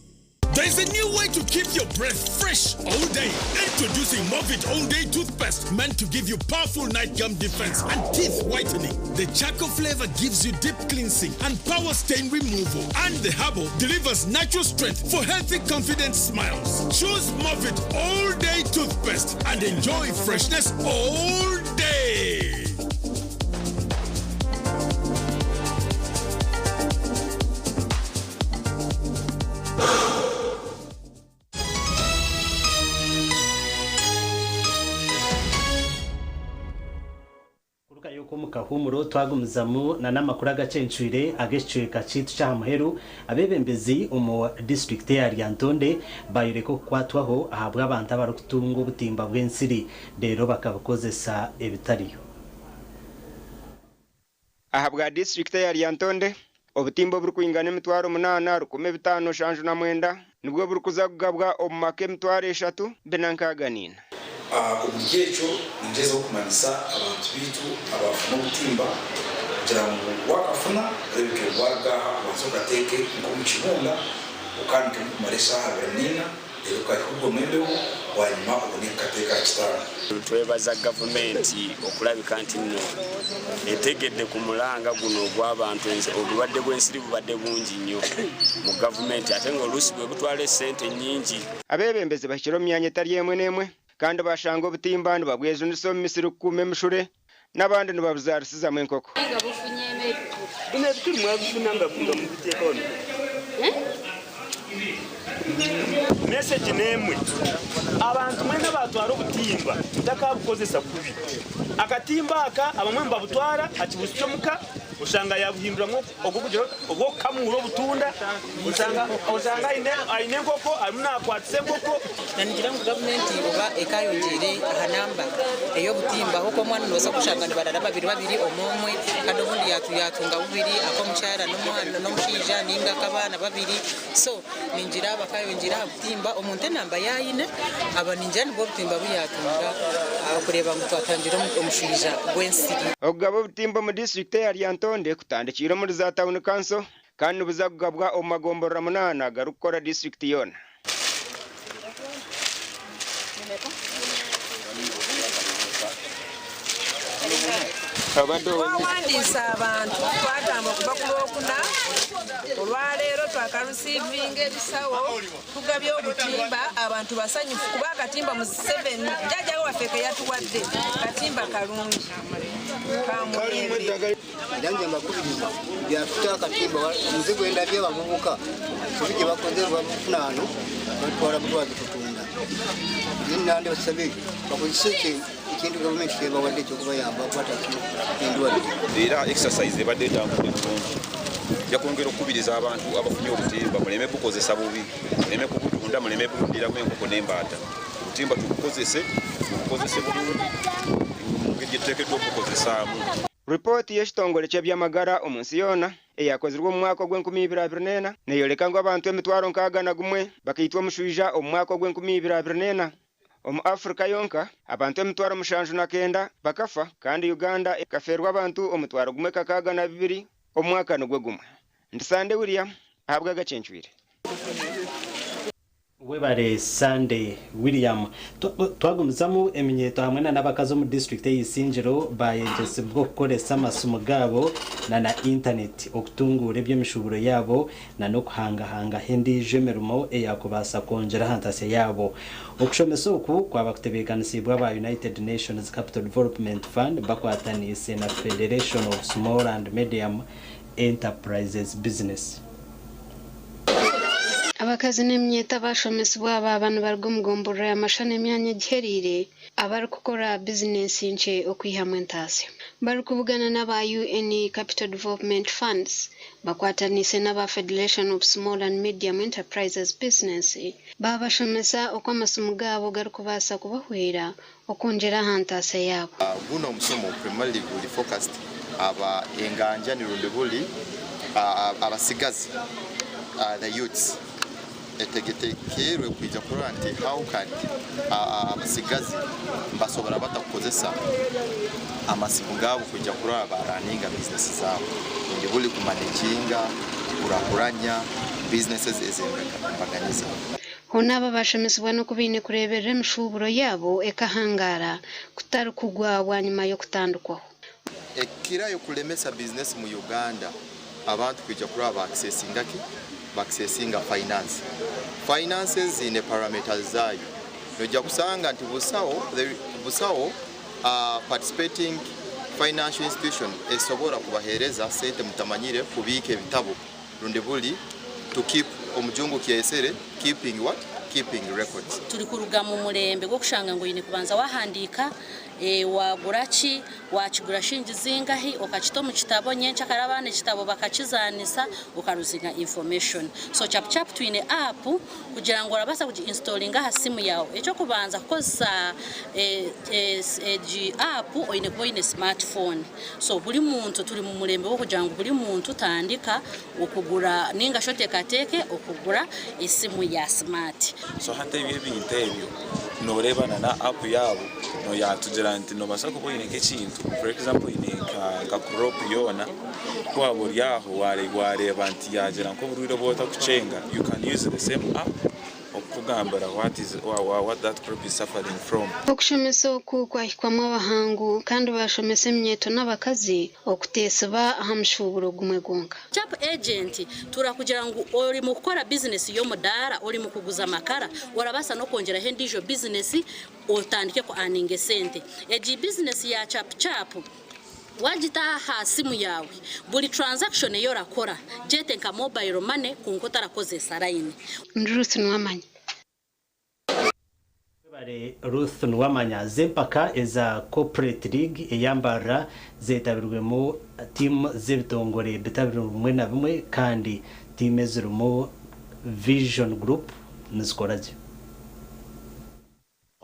There's a new way to keep your breath fresh all day. Introducing Movit All Day Toothpaste, meant to give you powerful night gum defense and teeth whitening. The charcoal flavor gives you deep cleansing and power stain removal. And the herbal delivers natural strength for healthy, confident smiles. Choose Movit All Day Toothpaste and enjoy freshness all day. mwibuka yuko mukahumuro twagumizamu na namakuru agacencwire agecweka citu camuheru abebembezi umu district ya Lyantonde bayireko kwatwaho ahabwa abantu abarukutunga ubutimba bw'ensiri rero bakabukozesa ebitariyo ahabwa district ya Lyantonde obutimba burukwingana emitwaro 8 rukume 5 shanju na mwenda nibwo burukuzagabwa omumake emitwaro 3 benankaganina ubwiyecho nigeze kumanisa abantu bitu abafuna ubutimba kugira ngo wakafuna rebeke wagaha wazogateke ngo mu kibunda ukandike mu maresha habanina rero kari kubwo mwembeho wanyuma uboneka teka kitara twebaza government okulabika nti nno etegedde ku mulanga guno gw'abantu obulwadde bw'ensiri bubadde bungi nnyo mu government ate ng'oluusi bwe butwala sente nnyingi abebembezi bakiro myanya etali emwe n'emwe kandi bashanga obutimba ni babwezunisa omu misiri kukuuma emishure n'abandi nibabuzarisizamu enkoko message n'emwe abantu mwena batwara obutimba takabukozesa kubi akatimba aka abamwe mbabutwara akibusomuka usanga yabuhimburamu ogwo kamuro butunda usanga aine nkoko amuna akwatse nkoko nanigira ngo government oba ekayongere ahanamba eyo butimba hoko mwana noza kushanga ne barara babiri omomwe kandi ubundi yatunga bubiri akomucyara n'umwana n'omushija ninga kabana babiri so ningira bakayongera butimba omuntu namba yayine abaninjani bwo butimba buyatunga kureba ngo twatangira omushija gw'ensiri ogabo butimba mu district ya Lyantonde kutandikira muri za town council kandi buzagabwa omagomborora 8 garukora district yona wandisa abantu twatamba okuva ku Lwokuna olwaleero twakarusiivinga ebisawo tugabye obutimba abantu basanyufu kuba akatimba mu 7 jjajjawe waffe ke yatuwadde katimba kalungi kamulembe Ndanje makubiriza byatuta akatimba muzigo endabye bamubuka tubije bakoze bafunano batwara butwazi kutunda ninde basabe bakozeseke ikintu government keba wadde cyo kubayamba kwata indwa era exercise badde jangu yakongera okubiriza abantu abafunye obutimba muleme bukozesa bubi muleme kubutunda muleme bulundira enkoko n'embata obutimba tubukozese bulungi ng'egiteekeddwa okukozesaamu Repoti y'ekitongole ky'ebyamagara omunsi yona eyakozirwa mu mwaka gw'e2024 neyoleka ngu abantu emitwaro 61 bakayitwa omushwija omu mwaka gw'e2024 omu Afrika yonka abantu emitwaro 79 bakafa kandi Uganda ekaferwa abantu omutwaro 162 omu mwaka nogwe gumwe Ndisande William ahabwa agacencwire webare Sunday William twagumizamu eminyeto hamwe n'abakazo mu district y'Isinjiro bayegese bwo gukoresa amasumo gabo na internet okutungura eby'emishuburo yabo na no kuhangahanga hindi jemerumo eyakubasa kongera hantase yabo okushomesa oku kwaba kutebekanisiibwa ba United Nations Capital Development Fund bakwatanise na Federation of Small and Medium Enterprises Business abakazi n'emyeta bashomesibwa abantu bargo mugombora y'amashane emyanya giherire abari kukora business nche okwihamwe ntase bari kuvugana n'aba UN Capital Development Funds bakwatanise n'aba Federation of Small and Medium Enterprises Business babashomesa okw'amasumu gabo gari kubasa kubahwera okonjera hantase yabo guno omusomo primarily guli focused aba enganja nirundebuli abasigazi the youths etegetekerwe kwijja kurora nti how can abasigazi basobora batakukozesa amasimu gabo kwijja kurora baraninga business zabo ndi buli kumanaginga kurakuranya businesses ezembaganyisa honaba bashomesibwa no kubine kureberera emishuburo yabo ekahangara kutari kugwa bwanyuma yo kutandukwaho ekira yo kulemesa business mu Uganda abantu kwijja kuraba accessinga finances in a parameters zayo nojja kusanga nti busawo participating financial institution esobora kubahereza sente mutamanyire kubika ebitabo rundi buli to keep omujungu kyesere keeping records tuli kuruga mu mulembe gwo kushanga ngo yine kubanza wahandika wagurachi wakigura shingi zingahi okakito mu kitabo nyencha karabane kitabo bakakizanisa ukaruzinga information so chap twine app kugira ngo urabasa kuginstallinga ha simu yawe echo kubanza koza app oyine boine smartphone so buli muntu turi mu mulembe wo kugira ngo buli muntu tandika okugura ninga shote kateke okugura isimu ya smart so hata ibi bintu ebyo no rebana na app yabo no yatugira nti no basa kuboine kekintu for example ka crop yona kwa buriyaho wareba nti yagira nko buriro bota kucenga you can use the same app okugambara what that crop is suffering from okushomesa oku kwahikwamu abahangu kandi bashomesa emyeto n'abakazi okuteseba aha mushuburo gumwe gonka chap agent turakugira ngo ori mu gukora business yo mudara ori mu kuguza makara warabasa no kongera hendijo business otandike ko aninge sente eji business ya chap wajita ha simu yawe buli transaction yo rakora jete nka mobile money kunkota rakoze sarayini Ruth Nwamanya Ruth Nwamanya zempaka eza corporate league eyambara zetabirwemo team zebitongore bitabirwe na bimwe kandi team ezirimo Vision Group nizikoraje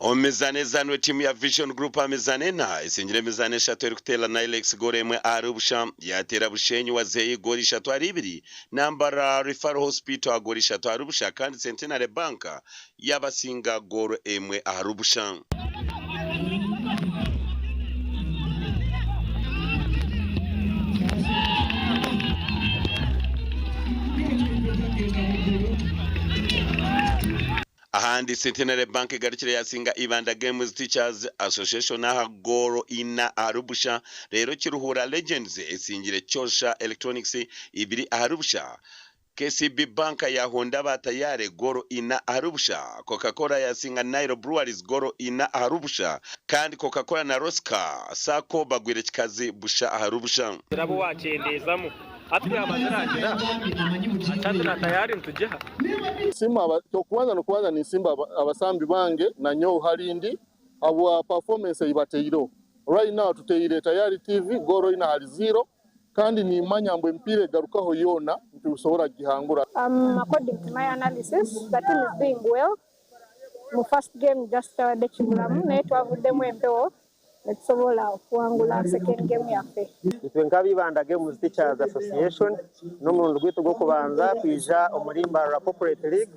Omezane zanwe timu ya Vision Group amezane na isingire mezane shato kutela na Alex Goremwe arubusha yatera bushenyi wazeye gori shato aribiri nambara Referral Hospital gori shato arubusha kandi Centenary Bank yabasinga goro emwe arubusha ahandi Centenary Bank garikire yasinga Ibanda Games Teachers Association na goro ina arubusha rero kiruhura Legends esingire Chosha Electronics ibiri arubusha KCB Bank ya Honda batayare goro ina arubusha Coca-Cola yasinga Nairo Breweries goro ina arubusha kandi Coca-Cola na Rosca Sako bagwire kikazi busha arubusha rabo wakendezamo ati amaziragera atatu na tayari ntujeha Simba tokuanza no kuanza ni Simba abasambi bange na nyo halindi abo performance ibateiro right now tuteire tayari TV goro ina hali 0 kandi ni manyambo empire garukaho yona ntusobora gihangura according to my analysis the team is doing well mu first game just the chibulamu neto avudemu empewo netsobola kuangula second game yafe itwe ngabibanda Games Teachers Association n'umurundo gwito gwo kubanza kwija omurimba ra corporate league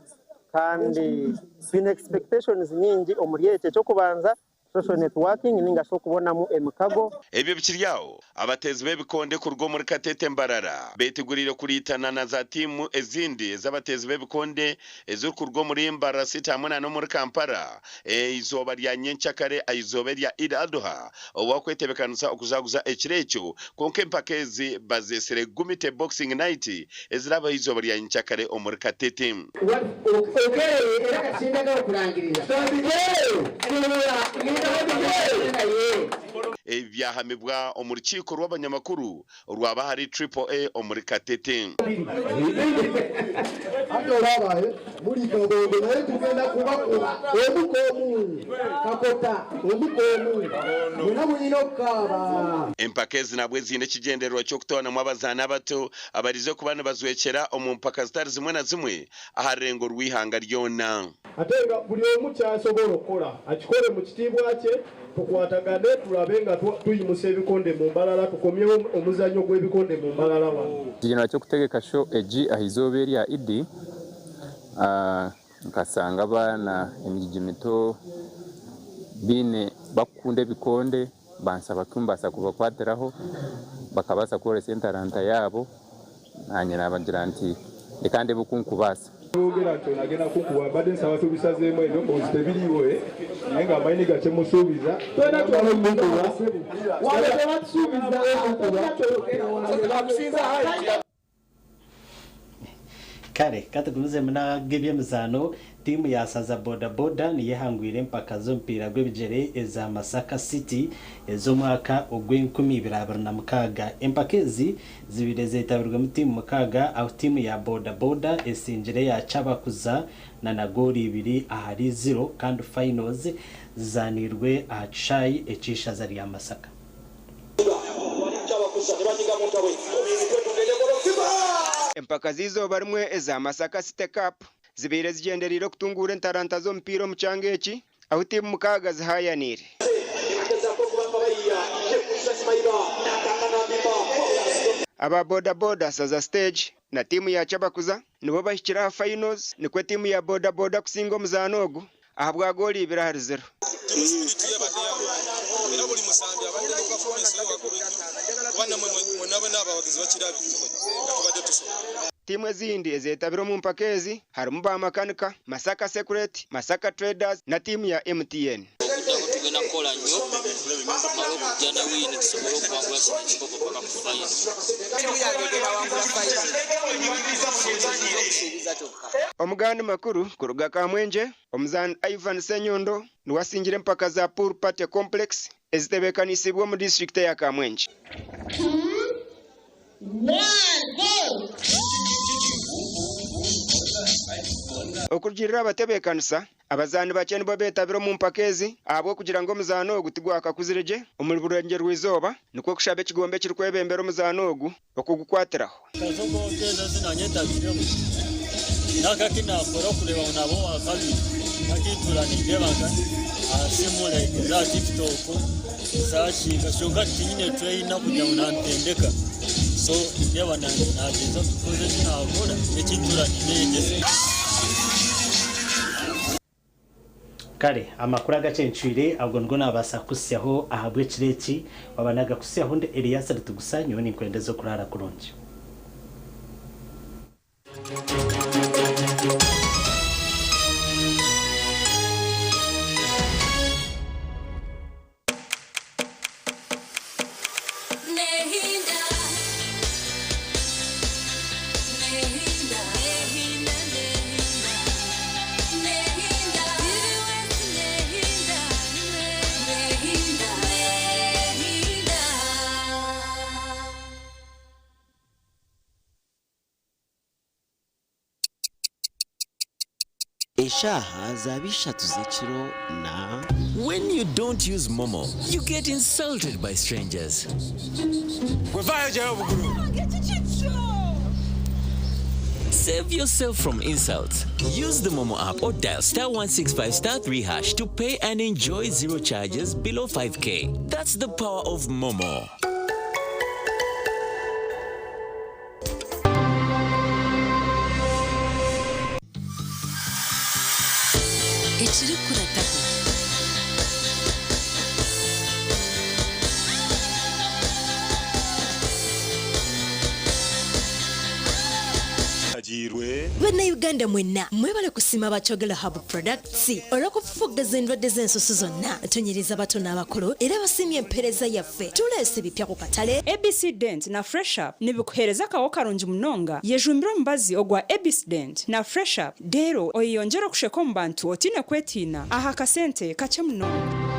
kandi been expectations nyingi omuriyeche cyo kubanza social networking ninga so kubonamo emikago ebyo bikiryawo abatezi bebikonde ku rwo muri Katete Mbarara betegurire kuritana na za timu ezindi z'abatezi bebikonde ezo ku rwo muri Mbara City hamwe no muri Kampala izoba rya Nyenchakare aizobe rya Eid al-Adha owakwetebekanusa okuzaguza ekirecho konke mpakezi bazesere Gumite Boxing Night eziraba izoba rya Nyenchakare omuri Katete ebyahamibwa omurukiko rw'abanyamakuru rwaba hari AAA omuri Katete adorabaye muri Kagondo naye tugenda kubakura obukomu kakota obukomu munabuyinokaba empakezi nabwe zine kigenderwa cyo kutona mu abazana bato abarize kubana bazwekera omumpaka zitari zimwe na zimwe aharengo rwihanga ryona atenga buli omu kyasobola okola akikole mu kitibwa kye tukwatagane tulabenga tuyimuse ebikonde mu mbalala tukomyewo omuzanyo gw'ebikonde mu mbalala wano kigenda cyo kutegeka show eji ahizobe erya Idi nkasanga abana emijiji mito bine bakunda ebikonde bansaba kumbasa kubakwatiraho bakabasa kore sentaranta yabo nanye nabagira nti ekande bukunkubasa ogera cyo nagenda kukuwa bade nsaba tubisazeemo ebyo kozite biriwe nenga amayini gache musubiza twena twalo muntu wasebu wale batusubiza kare katuguze muna gebye muzano timu ya Saza Boda Boda ni yehangwire mpaka zo mpira gwebijere eza Masaka City ezo mwaka ogw'2026 empakezi zibire zetabirwa mu timu mukaga aho timu ya Boda Boda esinjire ya Chabakuza na nagori 2 ahari 0 kandi finals zanirwe ahacai ecisha zari ya Masaka empaka z'izoba rimwe eza Masaka City Cup zibeire zigenderire kutungura entaranta z'omupiira omu kyanga eki aho tiimu mukaaga zihayanire. Aba boda boda saza stage na timu ya Kyabakuza nibo bahikira finals nikwe timu ya boda boda kusinga omuzaano ogu ahabwa goli 2-0. Timu ezindi ezetabire mu mpaka ezi harimu ba makanika Masaka Security, Masaka Traders na timu ya MTN. Omuganda makuru kuruga Kamwenje omuzani Ivan Senyondo niwasingire empaka za Pool Party Complex ezitebekanisibwa mu district ya Kamwenje. Okujirira abatebekanisa abazani bakye bo betabiro mu mpaka ezi abo kugira ngo omuzaano ogu tigwakakuzirije omu burenge rw'izoba nikwo kushaba ekigombe kiri kwebembera omuzaano ogu okugukwatiraho. Nakakinaakora okureba nabo wakabiri nakitura nindebaga asimule za TikTok zashinga shonga tinyine tweyina kugira ngo nantendeka so ndeba nageza kukoze kinakora ekitura nindegese kare amakuru agacencuire ahubwo ngo nabasa kusyaho ahabwe kireki wabanaga kusyaho nde Elias tugusanyo ni kwendezo kurara kurungi. Eshaha zabisha tuzechiro na when you don't use Momo, you get insulted by strangers. Save yourself from insults. Use the Momo app or dial *165*3# to pay and enjoy zero charges below 5k. That's the power of Momo. Bana Uganda mwenna mwebale kusima Bachogela Hub Products olw'okufufugaza endwadde z'ensusu zonna tonyereza bato n'abakulu era basimye empereza yaffe tuleese ebipya ku katale. ABC Dent na Fresh Up nibikuhereza akawo karungi munonga yejumbira omubazi ogwa ABC Dent na Fresh Up deero oyeyonjera okusheka omu bantu otine kwetiina aha kasente kakye munonga.